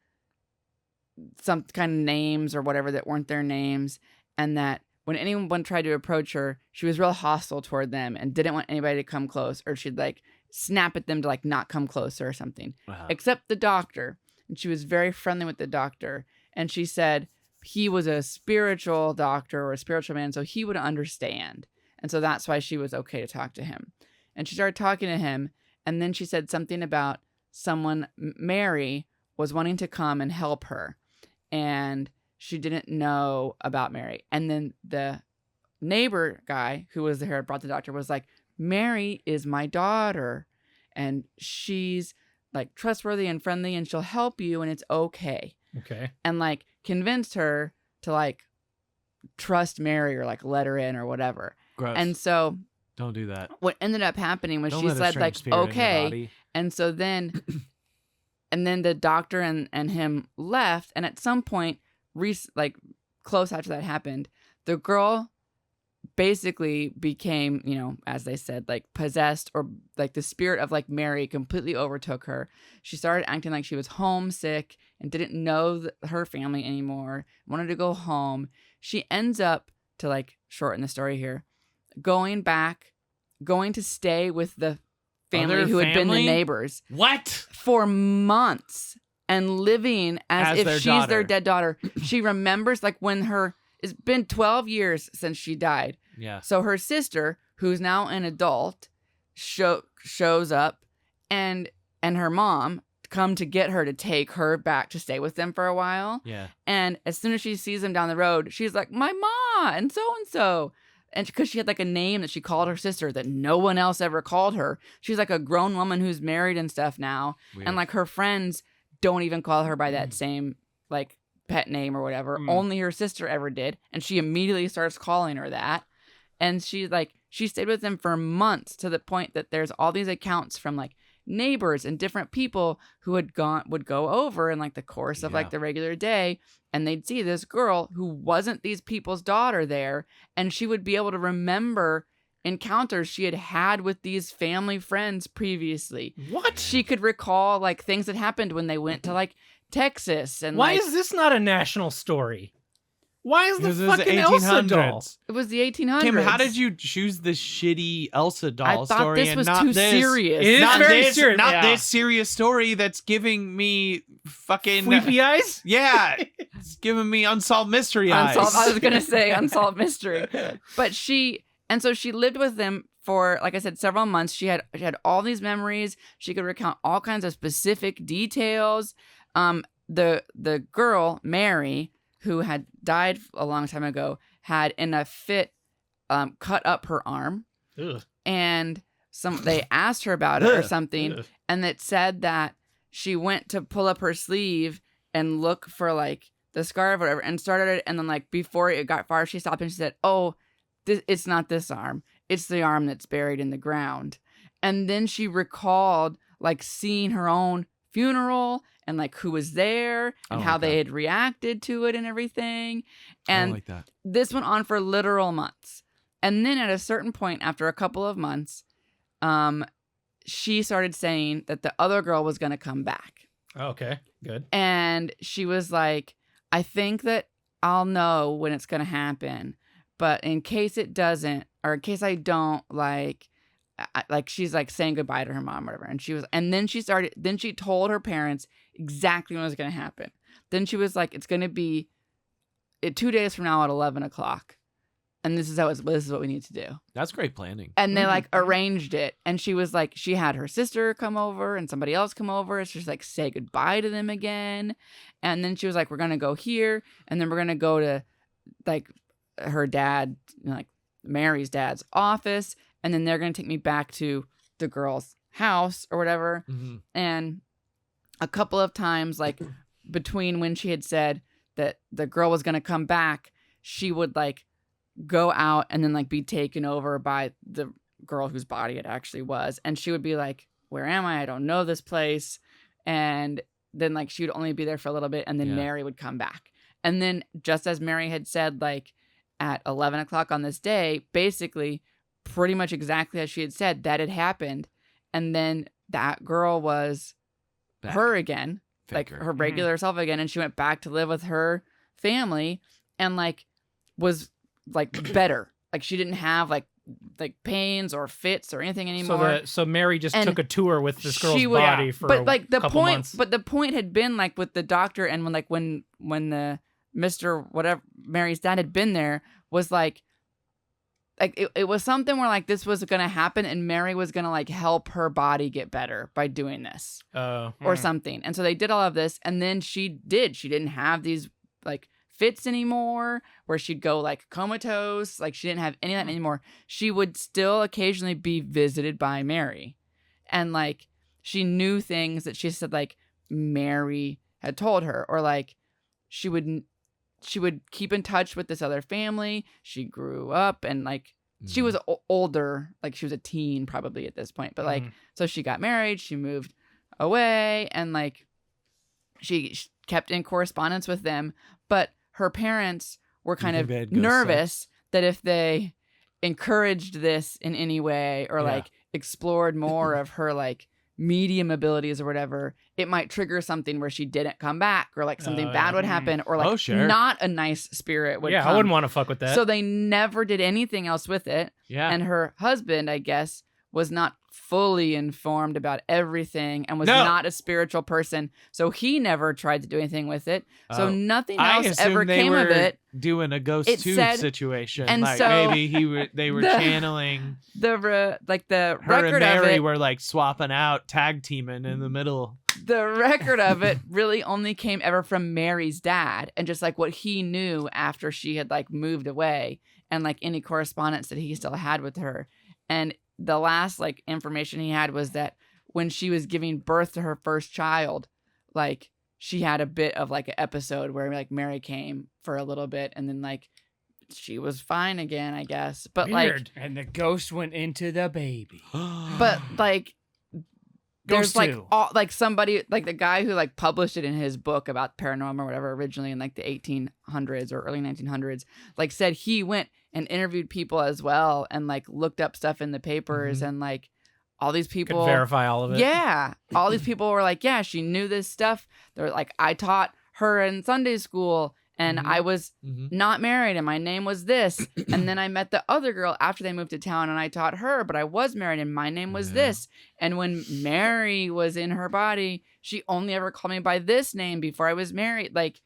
some kind of names or whatever that weren't their names, and that when anyone tried to approach her, she was real hostile toward them and didn't want anybody to come close, or she'd like snap at them to like not come closer or something. Wow. Except the doctor. And she was very friendly with the doctor. And she said he was a spiritual doctor or a spiritual man, so he would understand. And so that's why she was okay to talk to him. And she started talking to him. And then she said something about someone, Mary, was wanting to come and help her. And she didn't know about Mary. And then the neighbor guy who was there, brought the doctor, was like, Mary is my daughter, and she's like trustworthy and friendly, and she'll help you, and it's okay. Okay. And like convinced her to like trust Mary or like let her in or whatever. Gross. And so Don't do that. what ended up happening was Don't she let a said strange like, spirit in your okay. body. And so then, and then the doctor and him left. And at some point, like close after that happened, the girl basically became, you know, as they said, like possessed, or like the spirit of like Mary completely overtook her. She started acting like she was homesick and didn't know her family anymore, wanted to go home. She ends up, to like shorten the story here, going to stay with the family Other who had been the family? neighbors What? for months and living as if their she's daughter. their dead daughter. She remembers like it's been 12 years since she died. Yeah. So her sister, who's now an adult, shows up, and her mom come to get her to take her back to stay with them for a while. Yeah. And as soon as she sees them down the road, she's like, "My ma and so." And because she had like a name that she called her sister that no one else ever called her. She's like a grown woman who's married and stuff now. Weird. And like her friends don't even call her by that same like pet name or whatever. Only her sister ever did. And she immediately starts calling her that. And she stayed with them for months, to the point that there's all these accounts from like neighbors and different people who would go over in like the course of like the regular day, and they'd see this girl who wasn't these people's daughter there, and she would be able to remember encounters she had had with these family friends previously. What? She could recall like things that happened when they went to like Texas, and Why like, is this not a national story? Why is the Because it was fucking Elsa doll? it was the 1800s. Kim, how did you choose this shitty Elsa doll I thought story this and was not too this? serious. It is Not very this, serious. Not Yeah. this serious story that's giving me fucking Sleepy eyes? Yeah, it's giving me unsolved mystery eyes. I was gonna say unsolved mystery, but she lived with them for, like I said, several months. She had all these memories. She could recount all kinds of specific details. The girl Mary, who had died a long time ago, had in a fit cut up her arm, Ugh. and they asked her about it or something, Ugh. and it said that she went to pull up her sleeve and look for like the scarf or whatever, and started it, and then like before it got far, she stopped and she said, "Oh, it's not this arm. It's the arm that's buried in the ground." And then she recalled like seeing her own funeral and like who was there and how they had reacted to it and everything. And I like that. this went on for literal months. And then at a certain point, after a couple of months, she started saying that the other girl was going to come back. Okay, good. And she was like, "I think that I'll know when it's going to happen. But in case it doesn't, or in case I don't, like she's like saying goodbye to her mom or whatever." And then she told her parents exactly when it was going to happen. Then she was like, "It's going to be 2 days from now at 11 o'clock. And this is what we need to do." That's great planning. And they like arranged it. And she was like, she had her sister come over and somebody else come over. So she's like, say goodbye to them again. And then she was like, "We're going to go here. And then we're going to go to like her dad, like Mary's dad's office. And then they're going to take me back to the girl's house or whatever." Mm-hmm. And a couple of times, like between when she had said that the girl was going to come back, she would like go out and then like be taken over by the girl whose body it actually was. And she would be like, "Where am I? I don't know this place." And then like she would only be there for a little bit, and then Mary would come back. And then just as Mary had said, like at 11 o'clock on this day, basically pretty much exactly as she had said, that had happened. And then that girl was Back. her again, like Faker. her regular self again. And she went back to live with her family and like was like better. Like she didn't have like pains or fits or anything anymore. So Mary just And took a tour with this girl's she would- body for but a like the couple point months. but the point had been like with the doctor, and when the Mr. whatever Mary's dad had been there, was like it was something where like this was gonna happen and Mary was gonna like help her body get better by doing this or something. And so they did all of this, and then she didn't have these like fits anymore where she'd go like comatose. Like she didn't have any of that anymore. She would still occasionally be visited by Mary, and like she knew things that she said like Mary had told her, or like she would keep in touch with this other family. She grew up and like she was older, like she was a teen probably at this point, but like so she got married, she moved away, and like she kept in correspondence with them. But her parents were kind of think they had ghost nervous that if they encouraged this in any way or like explored more of her like medium abilities or whatever, it might trigger something where she didn't come back or like something bad would happen or like not a nice spirit would come. I wouldn't want to fuck with that. So they never did anything else with it. Yeah. And her husband, I guess, was not fully informed about everything and was not a spiritual person. So he never tried to do anything with it. So nothing else ever came of it. Doing a ghost It tube said- situation. and Like so maybe they were channeling The her record and of Mary it. were like swapping out, tag teaming in the middle. The record of it really only came ever from Mary's dad and just like what he knew after she had like moved away and like any correspondence that he still had with her. And the last like information he had was that when she was giving birth to her first child, like she had a bit of like an episode where like Mary came for a little bit and then like she was fine again, I guess. But Weird. And the ghost went into the baby. but like there's Ghost like 2. all like somebody like the guy who like published it in his book about paranormal or whatever originally in like the 1800s or early 1900s like said he went and interviewed people as well and like looked up stuff in the papers and like all these people Could verify all of it. yeah all these people were like yeah she knew this stuff. They're like I taught her in Sunday school and I was not married and my name was this and then I met the other girl after they moved to town and I taught her but I was married and my name was this. And when Mary was in her body she only ever called me by this name before I was married. Like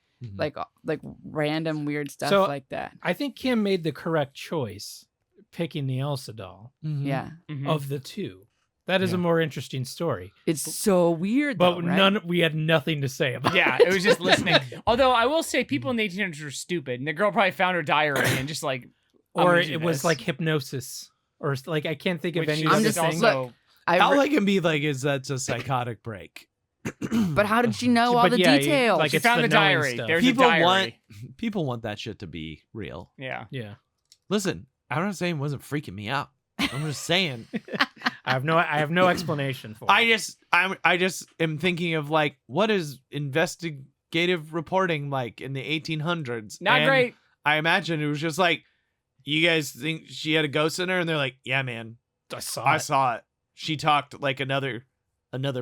random weird stuff So, like that. I think Kim made the correct choice picking the Elsa doll Yeah, of the two. That is a more interesting story. it's so weird But though, right? we had nothing to say about Yeah, it was just listening. Although I will say people in the 1800s were stupid, and the girl probably found her diary and just like, I'm Or gonna do it was this. like hypnosis. Or like, I can't think of Which any is I'm other just- thing. also All I can be like is that's a psychotic break. But how did she know all But the yeah, details? like she it's found the the knowing diary. stuff. There's People a diary. want that shit to be real. Yeah. Yeah. Listen, I'm not saying it wasn't freaking me out. I'm just saying. I have no explanation for it. I just am thinking of like what is investigative reporting like in the 1800s? Not And great. I imagine it was just like, you guys think she had a ghost in her, and they're like, yeah, man, I I saw it. She talked like another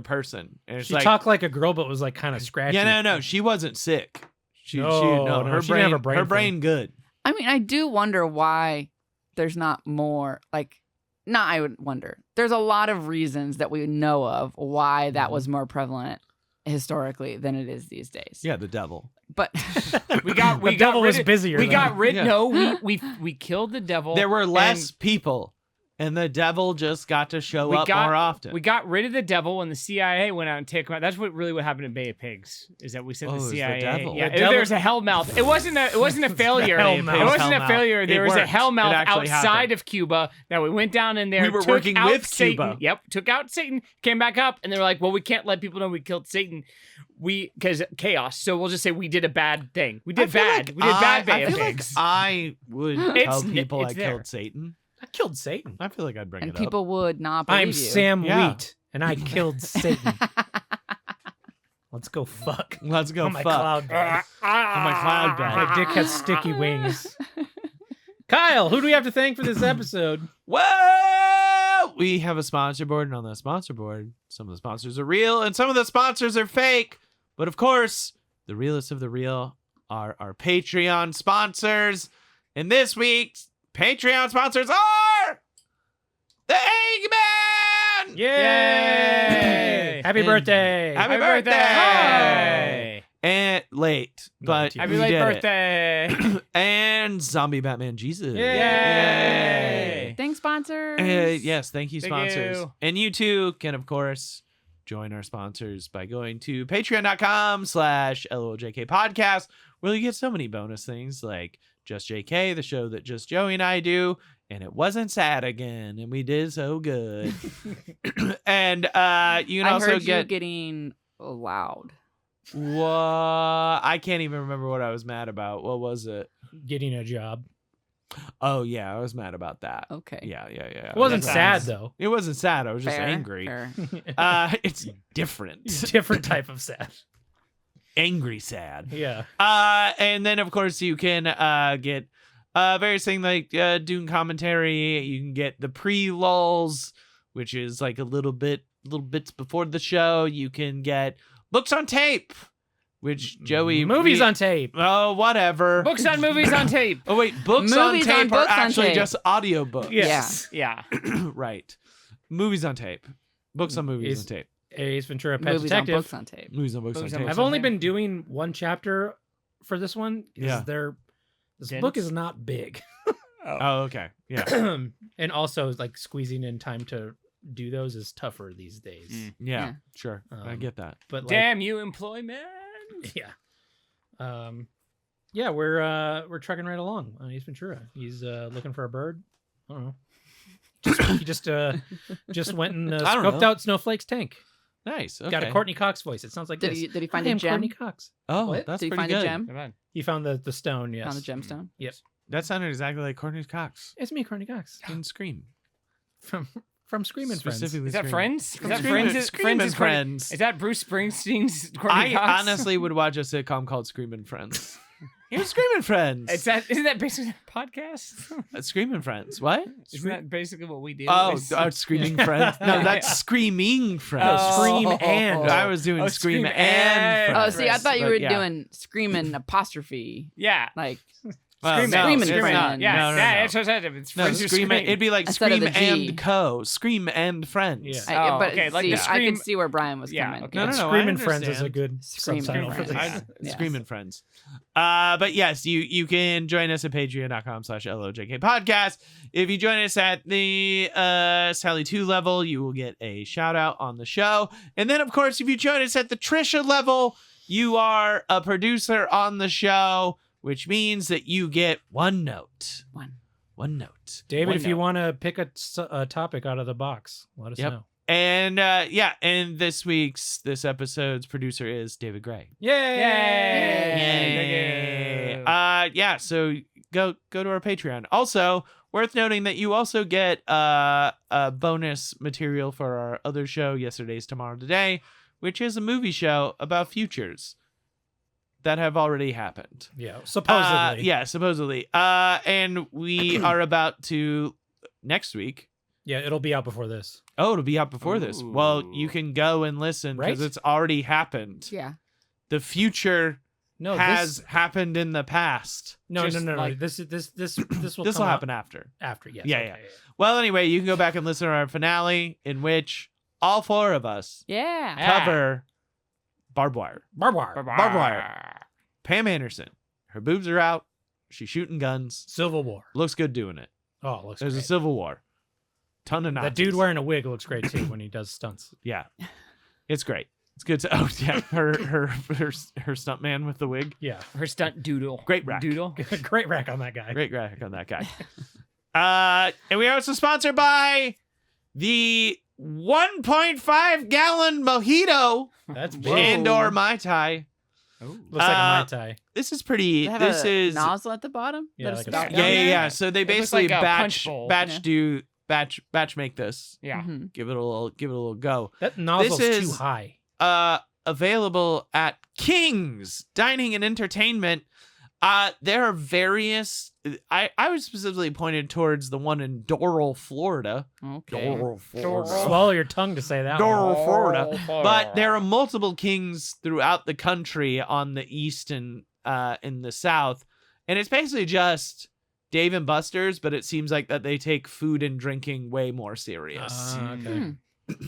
person, and it's She like, talked like a girl, but was like kind of scratchy. yeah, no, she wasn't sick. No, her she didn't have a brain her thing. brain good. I mean, I do wonder why there's not more like. I would wonder. There's a lot of reasons that we know of why that was more prevalent historically than it is these days. Yeah, the devil. But We got The devil was busier We then. got rid. Yeah. No, we killed the devil. There were less and people, and the devil just got to show we up got- more often. We got rid of the devil when the CIA went out and took him out. That's what happened in Bay of Pigs. Is that we sent Oh, it the was the CIA? devil. Yeah, The devil- there was a hellmouth. It wasn't a failure. Hellmouth. It wasn't a Hellmouth. failure. There It was a worked. It hellmouth actually outside happened. of Cuba that we went down in there. We were took working out with Satan. Cuba. Yep, took out Satan. Came back up, and they were like, "Well, we can't let people know we killed Satan. Because chaos. So we'll just say we did a bad thing. We did bad. We did bad Bay I of feel like Pigs." I would It's tell n- people it's I there. killed Satan. I killed Satan. I feel like I'd bring and it people would not believe I'm you. Sam Yeah. Wheat, and I killed Satan. Let's go fuck. up. Let's go on my fuck. cloud bed. On my cloud bed. My dick has sticky wings. Kyle, who do we have to thank for this episode? Well, we have a sponsor board, and on the sponsor board, some of the sponsors are real, and some of the sponsors are fake. But of course, the realest of the real are our Patreon sponsors. And this week's Patreon sponsors are the Eggman! Yay! Happy And- birthday! Happy birthday! Hey. And late, but No, Happy we late did birthday! and Zombie Batman Jesus. Yay! Thanks, sponsors. Yes, thank you, Thank sponsors. you. And you too can, of course, join our sponsors by going to patreon.com/LOLJK podcast, where you get so many bonus things like Just JK, the show that just Joey and I do, and it wasn't sad again, and we did so good. And you can I also heard get you getting loud. what I can't even remember what I was mad about. What was it? Getting a job. Oh yeah, I was mad about that. Okay. Yeah. It wasn't That sad sounds- thow. It wasn't sad. I was just Fair, angry. fair. It's different. Different type of sad. Angry sad. Yeah. And then of course you can get various things like doing commentary. You can get the pre-lulls, which is like little bits before the show. You can get books on tape, which Joey Movies on tape. Oh, whatever. Books on movies on tape. Oh wait, books on Movies on tape are books on actually tape. just audiobooks. Yes. Yeah. Right. Movies on tape. Books on movies Is- on tape. Ace Ventura, Pet Movies on Detective. books on tape. Movies on books Movies on on tape. I've only been doing one chapter for this one. Yeah. This Dense? book is not big. Oh, okay. Yeah. And also, like, squeezing in time to do those is tougher these days. Mm. Yeah. Yeah. Sure. I Um, get that. But like, Damn you, employment. yeah, yeah, we're trucking right along on Ace Ventura. He's looking for a bird. I don't know. He just went and I don't scoped know. out Snowflake's tank. Nice. Okay. Got a Courtney Cox voice. It sounds like Did this. he find I a am gem? Courtney Cox. Oh, What? that's Did he pretty find good. a gem? Come on. He found the stone. Yes. Found a gemstone. Yep. That sounded exactly like Courtney Cox It's me, Courtney Cox, in Scream. from Screaming Friends. Specifically Is that Scream. Friends? Is that Screamin'- Friends? Screamin' is Courtney- Friends. Is that Bruce Springsteen's Courtney I Cox? honestly would watch a sitcom called Screamin' Friends. He was Screamin' Friends. Isn't that basically a podcast? Screamin' Friends. What? Isn't that basically what we do? Oh, Is- Screaming Friends. No, that's Screaming Friends. Oh. Scream and I was doing Oh, Scream Scream and and- Oh, Friends. see, I thought you But were yeah. doing screaming apostrophe, yeah. like Well, no, Screamin' it's Friends. not. Yeah, No, no, yeah, no. that's what I said. It's No, Friends who Scream. scream. It'd be like Instead of Scream the G. and Co. Scream and Friends. Yeah. Oh, but okay, like see, the I Scream- could see where Brian was Yeah, coming. okay. No, no, no. Screaming I Friends is a understand. good Screaming subtitle for Friends. this. Yes. Screaming Friends. But yes, you can join us at patreon.com/LOJK podcast. If you join us at the Sally 2 level, you will get a shout out on the show. And then, of course, if you join us at the Trisha level, you are a producer on the show, which means that you get one note. One note. David, One if you note. want to pick a topic out of the box, let us Yep. know. And and this episode's producer is David Gray. Yay! Yay! So go to our Patreon. Also, worth noting that you also get a bonus material for our other show, Yesterday's Tomorrow Today, which is a movie show about futures that have already happened. Yeah, supposedly. Supposedly. And we are about to next week. Yeah, it'll be out before this. Oh, it'll be out before this. Well, you can go and listen because Right? it's already happened. Yeah. The future No, has happened in the past. no. Just No. like- This will This come will out happen after. after. Yes. Yeah, yeah. Well, anyway, you can go back and listen to our finale in which all four of us Yeah. cover barbed wire. Barbed wire. Barbed wire. Pam Anderson. Her boobs are out. She's shooting guns. Civil War. Looks good doing it. Oh, it looks There's a great. civil war. Ton of That Nazis. dude wearing a wig looks great too when he does stunts. Yeah. It's great. It's good to her stunt man with the wig. Yeah. Her stunt doodle. Great rack. Doodle. Great rack on that guy. Great graphic on that guy. And we are also sponsored by the 1.5 gallon mojito That's big. and or Mai Tai. Looks like a Mai Tai. This is pretty. Does it have This a is nozzle at the bottom. Yeah, That like a spout spout. down there? yeah. So they It looks basically like a punch bowl. batch make this. Yeah. Mhm. Give it a little go. That nozzle's This too is- high. Available at King's Dining and Entertainment. There are various. I was specifically pointed towards the one in Doral, Florida. Okay. Doral, Florida. Swallow your tongue to say that. one. Doral, Florida. But there are multiple Kings throughout the country on the east and in the south, and it's basically just Dave and Buster's, but it seems like that they take food and drinking way more serious. Okay. Hmm.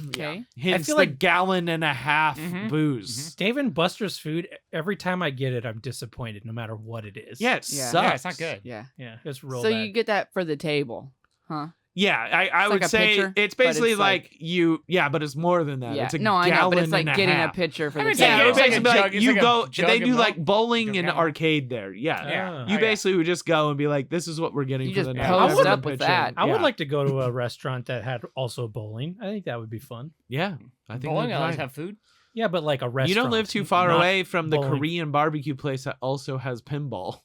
Okay. Hence feel the like- gallon and a half Mhm. booze. Dave and Buster's food, every time I get it, I'm disappointed no matter what it is. Yeah, it Yeah. sucks. Yeah, it's not good. Yeah. Yeah, it's real So bad. you get that for the table, huh? Yeah, I It's would like a say pitcher, it's but basically it's like you. Yeah, but it's more than that. Yeah. It's a No, I know, gallon but it's like and getting half. a pitcher for I the mean, Yeah, table. it's like a basically jug- like it's you like a go. jug They of do milk. like bowling and Jug of milk. arcade there. Yeah, Yeah. you I- basically would just go and be like, "This is what we're getting You for just the night." post Have a up with pitcher. that. I would Yeah. like to go to a restaurant that had also bowling. I think that would be fun. Yeah, I think Bowling that'd be alleys fine. have food. Yeah, but like a restaurant. You don't live too far not- away from the bowling. Korean barbecue place that also has pinball.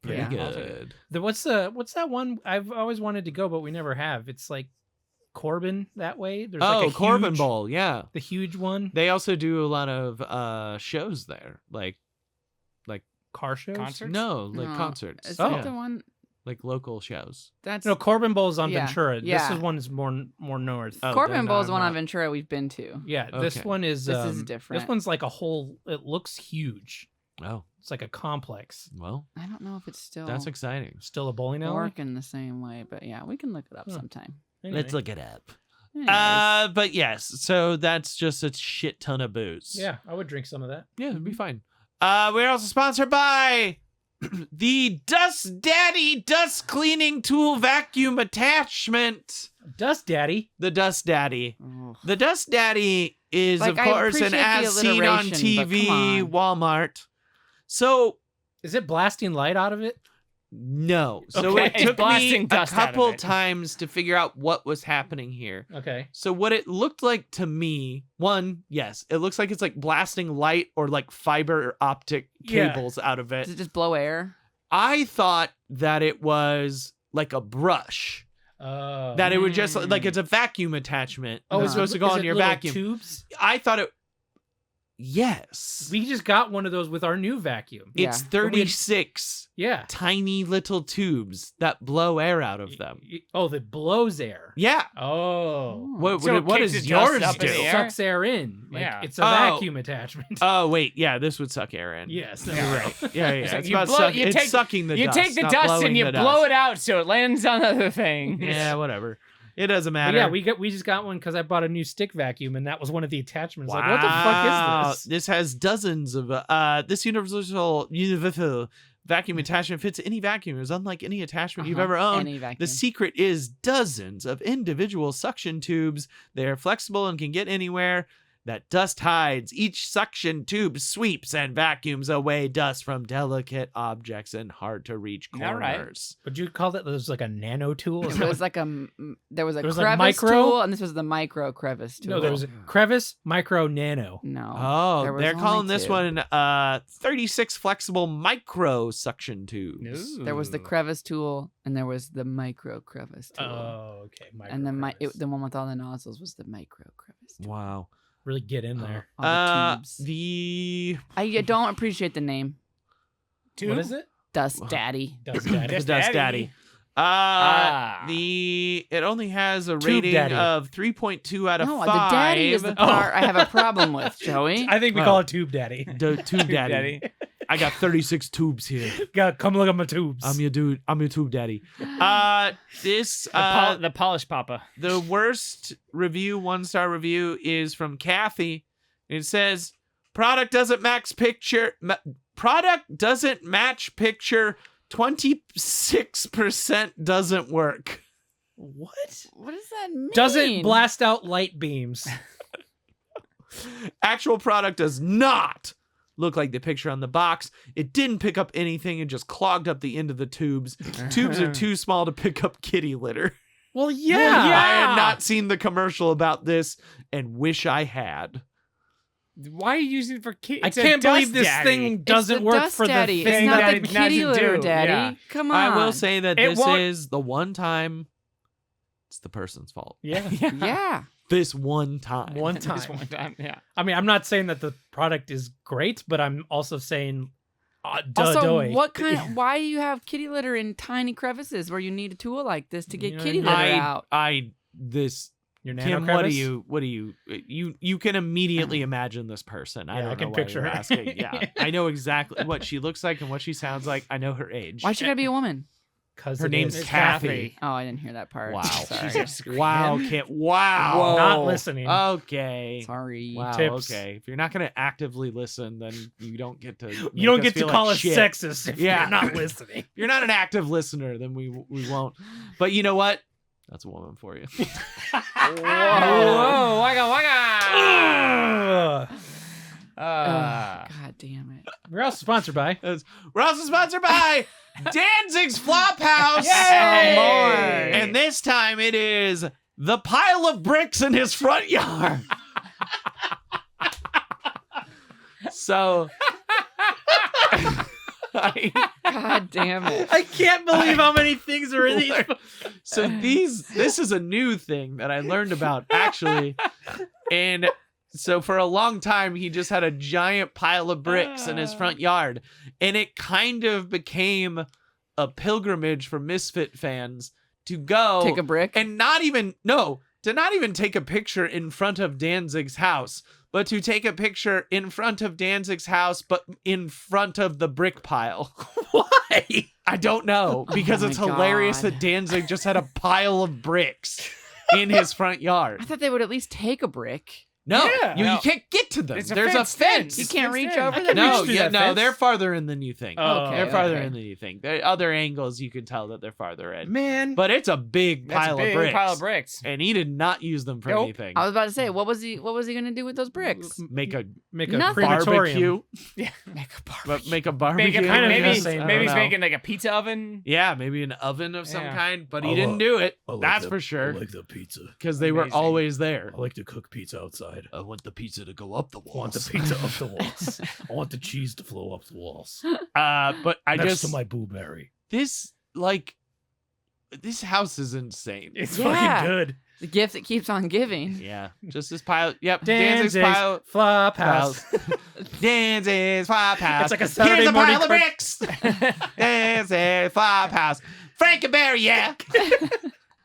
Pretty Yeah. good. What's that one? I've always wanted to go, but we never have. It's like Corbin that way. There's like a Corbin huge- Bowl. Yeah, the huge one. they also do a lot of shows there, like car shows? Concerts? No, like No. concerts. Is Oh. that the one? Like local shows. That's No, Corbin Bowl's on Yeah, Ventura. yeah. This is one is more north. Oh, Corbin then Bowl's I'm one on not- Ventura we've been to. Yeah, this Okay. one is. This is This different. one's like a whole. It looks huge. Oh, It's like a complex. well, I don't know if it's still that's exciting. Still a bowling alley. working the same way, but yeah, we can look it up Huh. sometime. Anyway. Let's look it up. Anyways. But yes, so that's just a shit ton of booze. Yeah, I would drink some of that. Yeah, it'd be fine. We're also sponsored by the Dust Daddy Dust Cleaning Tool Vacuum Attachment. Dust Daddy. The Dust Daddy. Ugh. The Dust Daddy is, Like, of I course, an appreciate the as seen on alliteration, but TV come Walmart. So, Is it blasting light out of it? no. So Okay, it it's took me blasting a dust out of couple it. times to figure out what was happening here. Okay. So what it looked like to me, one, yes, it looks like it's like blasting light or like fiber optic Yeah. cables out of it. Does it just blow air? I thought that it was like a brush. That it would just like it's a vacuum attachment. Oh, It's is supposed it- to go is on it your little vacuum. tubes. I thought it. Yes. We just got one of those with our new vacuum. It's Yeah. 36 Yeah. tiny little tubes that blow air out of them. Oh, that blows air. Yeah. Oh. What, So it what kicks does the dust yours up in do? the It air? sucks air in. Like, Yeah. It's a Oh. vacuum attachment. Oh wait, yeah, this would suck air in. Yes. You're right. Yeah, yeah. So It's you about blow- suck- you it's take- sucking the You dust. take the not dust blowing and you the blow dust. it out so it lands on other things. Yeah, whatever. It doesn't But matter. yeah, we just got one because I bought a new stick vacuum and that was one of the attachments. Wow. Like, what the fuck is this? This has dozens of this universal vacuum attachment fits any vacuum. It's unlike any attachment you've ever owned. Any vacuum. The secret is dozens of individual suction tubes. They are flexible and can get anywhere that dust hides. Each suction tube sweeps and vacuums away dust from delicate objects and hard to reach All right. corners. Would you call that? There's like a nano tool. It was like there was a There was, like, crevice micro? tool, and this was the micro crevice tool. No, there was a crevice, micro, nano. no. Oh, there was they're only calling this two. one 36 flexible micro suction tubes. There was the crevice tool, and there was the micro crevice tool. Oh, okay. and the crevice. the one with all the nozzles was the micro crevice tool. Wow. Really get in there. All the tubes. The I don't appreciate the name, What is it? Dust Daddy. Dust Daddy. Dust Daddy. Daddy. Ah. It only has a Tube rating Daddy. of 3.2 out of No, 5. the daddy is the part I have a problem with, Joey. I think we Oh. call it Tube Daddy. Tube Daddy. I got 36 tubes here. Come look at my tubes. I'm your dude. I'm your tube daddy. This The polish papa. the worst review, 1-star review, is from Kathy. It says, product doesn't match picture. Product doesn't match picture. 26% doesn't work. What? What does that mean? Doesn't blast out light beams. Actual product does not look like the picture on the box. It didn't pick up anything and just clogged up the end of the tubes. Tubes are too small to pick up kitty litter. Well, I yeah. have not seen the commercial about this and wish I had. Why are you using it for kids? I can't believe this thing It's doesn't the work Dust for Daddy. the It's thing not that the it kitty doesn't litter, do. Daddy. Yeah. Come on. I will say that It this won't- is the one time it's the person's fault. Yeah. Yeah. This one time. One This time. one time, yeah. I mean, I'm not saying that the product is great, but I'm also saying, Also, doy. what kind? Why do you have kitty litter in tiny crevices where you need a tool like this to get You know kitty what I litter mean? out? Your nano Kim, crevice? what do you can immediately imagine this person. I Yeah, don't I know can why picture you're her. asking. Yeah. I know exactly what she looks like and what she sounds like. I know her age. Why she gotta be a woman? 'Cause Her it name's is. Kathy. Oh, I didn't hear that part. Wow. Sorry. Wow, Kim. Wow. Whoa. Not listening. Okay. Sorry. Wow. Tips. Okay. If you're not going to actively listen, then you don't get to. You don't make get to feel call like us shit. sexist if Yeah. you're not listening. If you're not an active listener, then we won't. But you know what? That's a woman for you. Whoa, waka waka. Ugh. God damn it. We're also sponsored by. We're also sponsored by Danzig's Flophouse. Yay! And this time it is the pile of bricks in his front yard. So God damn it. I can't believe how many things are in these. So this is a new thing that I learned about actually. And so for a long time he just had a giant pile of bricks in his front yard. And it kind of became a pilgrimage for Misfit fans to go Take a brick. and to not even take a picture in front of Danzig's house, but to take a picture in front of Danzig's house, but in front of the brick pile. Why? I don't know, because Oh it's my hilarious God. that Danzig just had a pile of bricks in his front yard. I thought they would at least take a brick. No, Yeah. you No. can't get to them. It's a There's a fenced in. fence. You can't reach fenced in. over I the can reach No, through yeah, that no, fence. they're farther in than you think. Oh, They're farther okay. in than you think. There are other angles you can tell that they're farther in. Man, But it's a big That's pile a big of bricks. pile of bricks. And he did not use them for Nope. anything. I was about to say, what was he gonna do with those bricks? Make a make a Nothing. crematorium. barbecue. Make a bar. But make a Make barbecue. a, kind of maybe the same. I maybe don't he's know. making like a pizza oven. Yeah, maybe an oven of some Yeah. kind, but he I didn't love- do it. I like That's the- for sure. I like the pizza. Because they were Amazing. always there. I like to cook pizza outside. I want the pizza to go up the I want the walls. pizza up the walls. I want the cheese to flow up the walls. But I Next just to my blueberry. this house is insane. It's Yeah. fucking good. The gift that keeps on giving. Yeah, just this pile. Yep, Danzig's Danzig's pile. flop house. Danzig's flop house. It's like a Saturday Here's a morning pile of car- bricks. Danzig's flop house. Frankenberry, yeah.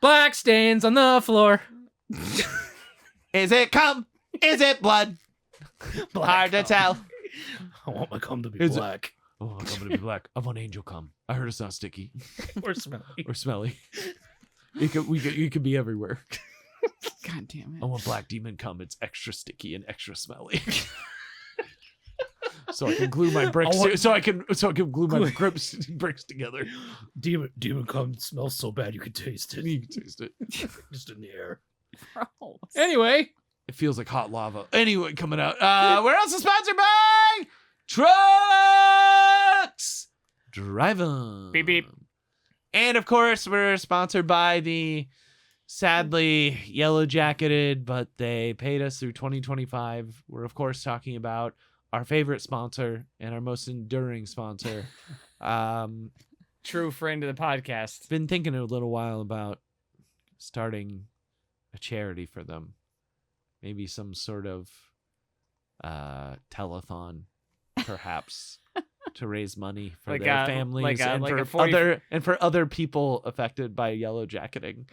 Black stains on the floor. Is it cum? Is it blood? Hard to cum. tell. I want my cum to be Is it- black. Oh, I'm gonna be black. I want angel cum. I heard it's not sticky Or smelly. or smelly. You could be everywhere. God damn I it. want black demon cum. It's extra sticky and extra smelly. So I can glue my bricks. I want- So I can glue my bricks together. Demon cum smells so bad you can taste it. You can taste it. Just in the air. Gross. Anyway, It feels like hot lava. Anyway, coming out. We're also sponsored by Trucks Driving. Beep, beep. And of course, we're sponsored by the sadly yellow jacketed, but they paid us through 2025. We're of course talking about our favorite sponsor and our most enduring sponsor. True friend of the podcast. Been thinking a little while about starting a charity for them. Maybe some sort of telethon, perhaps, to raise money for Like their a- families like a- and like for a 40 other people affected by yellow jacketing.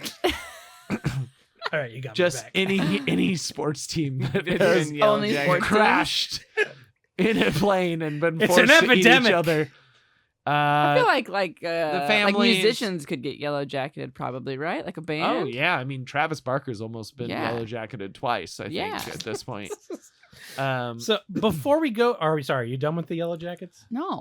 all right, you got Just me back. any sports team that It's has been yellow only jacket. sports crashed in a plane and been It's forced an to eat each epidemic. other. I feel like like families- musicians could get yellow jacketed probably, right? Like a band. Oh yeah, I mean Travis Barker's almost been Yeah. yellow jacketed twice. I think Yeah. at this point. So before we go, are we sorry? You done with the Yellow Jackets? No.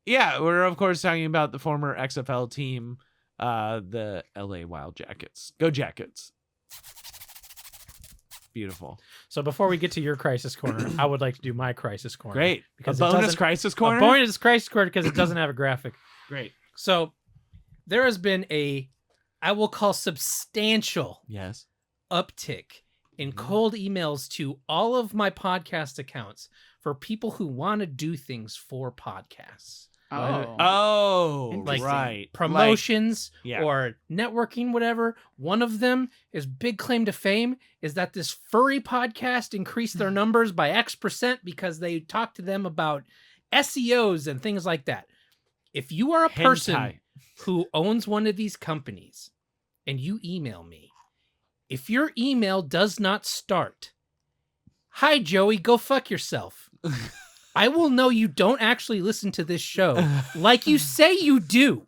Yeah, we're of course talking about the former XFL team, the LA Wild Jackets. Go Jackets! Beautiful, So before we get to your crisis corner, I would like to do my crisis corner. great. Because A it bonus doesn't- crisis corner. A bonus crisis corner because it doesn't have a graphic. Great. So there has been I will call substantial Yes. uptick in Mm-hmm. cold emails to all of my podcast accounts for people who want to do things for podcasts. Oh. Oh, Like right. Promotions yeah. or networking, whatever. One of them is big claim to fame is that this furry podcast increased their numbers by X% because they talked to them about SEOs and things like that. If you are a person Hentai. who owns one of these companies and you email me, if your email does not start, "Hi Joey, go fuck yourself," I will know you don't actually listen to this show like you say you do.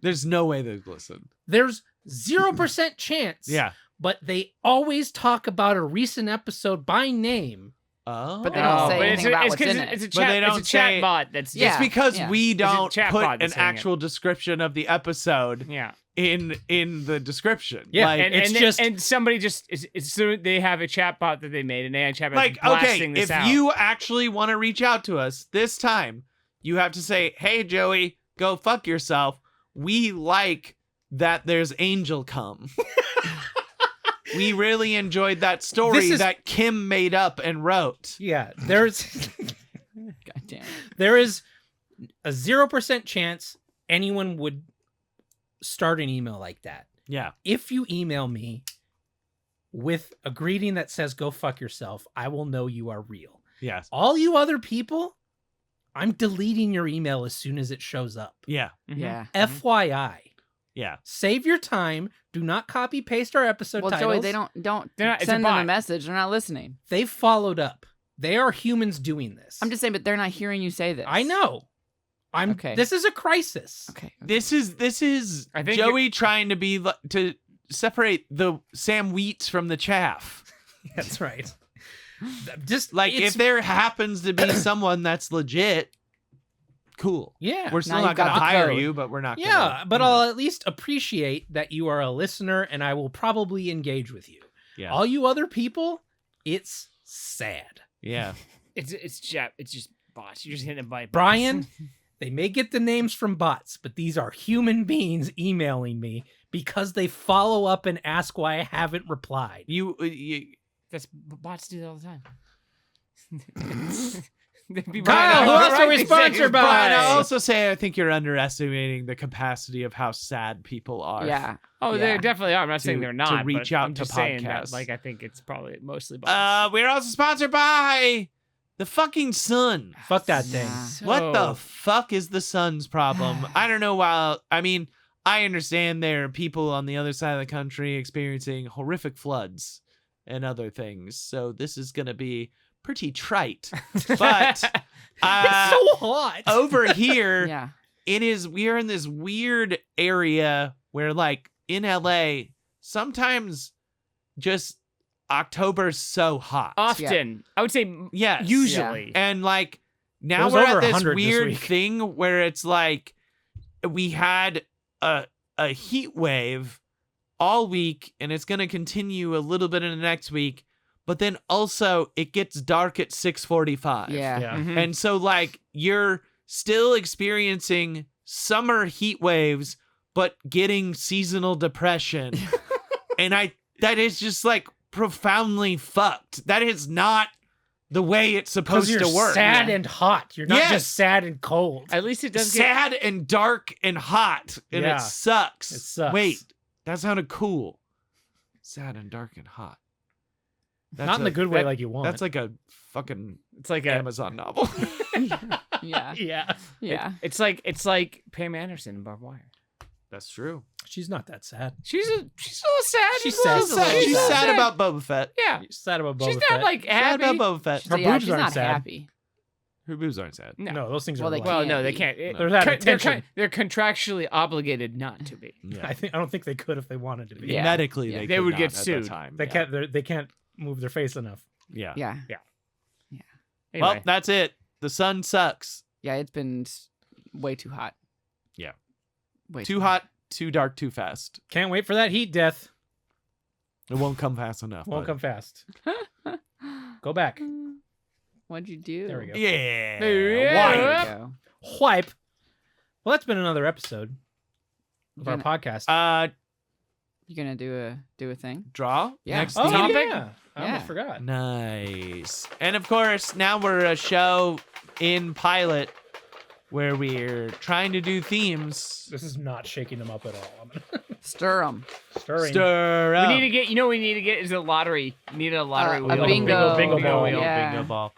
There's no way they've listened. There's 0% chance. Yeah. But they always talk about a recent episode by name. Oh. But they don't say but anything about what's in it. It's a But they chat. don't It's a chat say- bot. That's Yeah. It's because yeah. we don't chat put bot an that's saying it. actual description of the episode yeah. in the description. Yeah, Like, And, it's and, just- and somebody just it's so they have a chat bot that they made, and AI chat bot like, okay, blasting this if out. you actually want to reach out to us this time, you have to say, "Hey Joey, go fuck yourself. We like that there's angel cum." We really enjoyed that story This is- that Kim made up and wrote. Yeah, there's God damn it. there is a 0% chance anyone would start an email like that. Yeah. If you email me with a greeting that says "go fuck yourself," I will know you are real. Yes. All you other people, I'm deleting your email as soon as it shows up. Yeah. Yeah. FYI. Yeah. Save your time. Do not copy paste our episode Well, titles. Joey, they don't They're not- it's a send them a bot. message. They're not listening. They've followed up. They are humans doing this. I'm just saying, but they're not hearing you say this. I know. Okay. This is a crisis. Okay. This is I think Joey trying to separate the Sam Wheats from the chaff. That's right. Just Like it's- if there happens to be someone that's legit, cool. yeah. We're still Now not you've got going to the hire code. you, but we're not Yeah, gonna, but I'll at least appreciate that you are a listener and I will probably engage with you. Yeah. All you other people, it's sad. Yeah. It's just bots. You're just hitting it by bots. Brian, they may get the names from bots, but these are human beings emailing me because they follow up and ask why I haven't replied. You Bots do that all the time. They'd be Kyle, right, who else are we right, sponsored by? Brian, I'll also say I think you're underestimating the capacity of how sad people are. Yeah. Oh, Yeah. they definitely are. I'm not saying To- they're to not. reach but out I'm to just saying that, podcasts. like, I think it's probably mostly bots. We're also sponsored by the fucking sun. Fuck that thing. Yeah. What the fuck is the sun's problem? I don't know why. I mean, I understand there are people on the other side of the country experiencing horrific floods and other things. So this is going to be pretty trite. But It's so hot. over here, Yeah. we are in this weird area where, like, in LA, sometimes just October's so hot. Often. I would say Yes. usually. And like now was we're over at this 100 this weird week. thing where it's like we had a heat wave all week and it's going to continue a little bit in the next week, but then also it gets dark at 6:45. Yeah. Yeah. Mhm. And so like you're still experiencing summer heat waves but getting seasonal depression. And that is just like profoundly fucked. That is not the way it's supposed Because you're to work. sad and hot. You're not Yes. just sad and cold. At least it does get. Sad and dark and hot, and Yeah. it sucks. It sucks. Wait, that sounded cool. Sad and dark and hot. That's Not in the good way that- like you want. That's like a fucking It's like a. Amazon novel. Yeah. yeah. Yeah. It's like Pam Anderson and Barbed Wire. That's true. She's not that sad. She's a little sad. She's a little sad. She's She's sad about Boba Fett. Yeah. She's sad about Boba She's not Fett. like Sad happy. about Boba Fett. Her Yeah, boobs she's aren't not sad. happy. Her boobs aren't sad. No. those things Well, are they like, Well, can't no, they be. can't. No. They're that attention. They're contractually obligated not to be. Yeah. I don't think they could if they wanted to be. Yeah. Medically, Yeah. they They could would not get at that sued. time. They Yeah. can't. They can't move their face enough. Yeah. Yeah. Anyway, Well, that's it. The sun sucks. Yeah. It's been way too hot. Yeah. Way Too hot, too dark, too fast. Can't wait for that heat death. It won't come fast enough. Won't bud. come fast. Go back. What'd you do? There we go. Yeah. Yeah. Why? There we go. Wipe. Well, that's been another episode of our Gonna- podcast. You gonna do a thing? Draw? Yeah. Next Oh, topic? yeah. I Yeah. almost forgot. Nice. And of course, now we're a show in pilot where we're trying to do themes. This is not shaking them up at all. I'm Stir them. stirring. Stir we up. need to get. You know, what we need to get is a lottery. We need a lottery A wheel. bingo. Bingo ball. wheel, Yeah. bingo ball.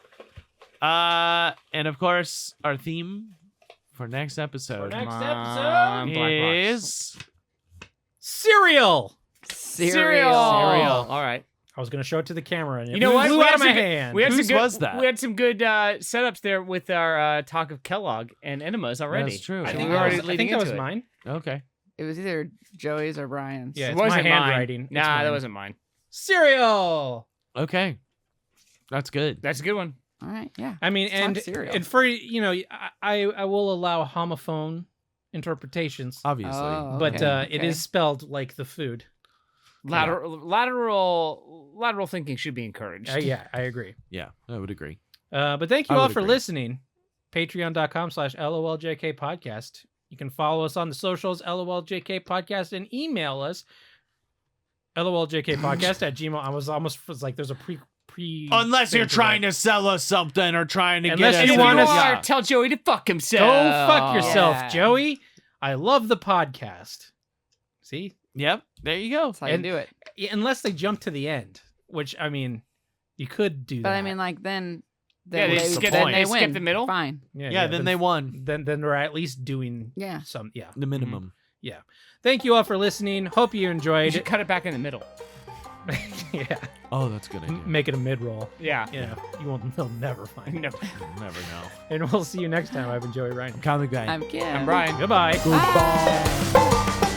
And of course, our theme for next episode Next Come episode on, Black Box. is cereal. Cereal. Cereal. All right. I was gonna show it to the camera and it You know what? flew We out had of my some good- hand. We had Whose some good, was that? We had some good setups there with our talk of Kellogg and enemas already. That's true. I I think think, we're that already was, I leading think that was into it. mine. Okay. It was either Joey's or Brian's. Yeah, It it's my wasn't mine. handwriting. It's Nah, that mine. wasn't mine. Cereal. Okay. That's good. That's a good one. All right. Yeah. I mean, Let's talk and cereal. and for I will allow homophone interpretations, Obviously. Oh, but okay, it okay. is spelled like the food. Lateral thinking should be encouraged. Yeah, I agree. Yeah, I would agree. But thank you I all would for agree. listening. Patreon.com/LOLJK podcast. You can follow us on the socials, LOLJK podcast, and email us, LOLJK podcast at gmail. I was like, there's a pre. Unless you're trying to sell us something or trying to Unless get us you If to- want you us- are, Yeah. tell Joey to fuck himself. Go fuck yourself, Yeah. Joey. I love the podcast. See? Yep. There you go. That's how you and- do it. Yeah, unless they jump to the end, which I mean, you could do But that. I mean, like then Yeah, they skip the middle? Fine. Yeah, then they won. Then we're at least doing some. Yeah, the minimum. Yeah. Thank you all for listening. Hope you enjoyed. You should cut it back in the middle. Yeah. Oh, that's a good idea. Make it a mid-roll. Yeah. Yeah. They'll never find it. Never. Never know. And we'll see you next time. I've been Joey Ryan. Comic Guy. I'm Kim. I'm Brian. Goodbye. Goodbye.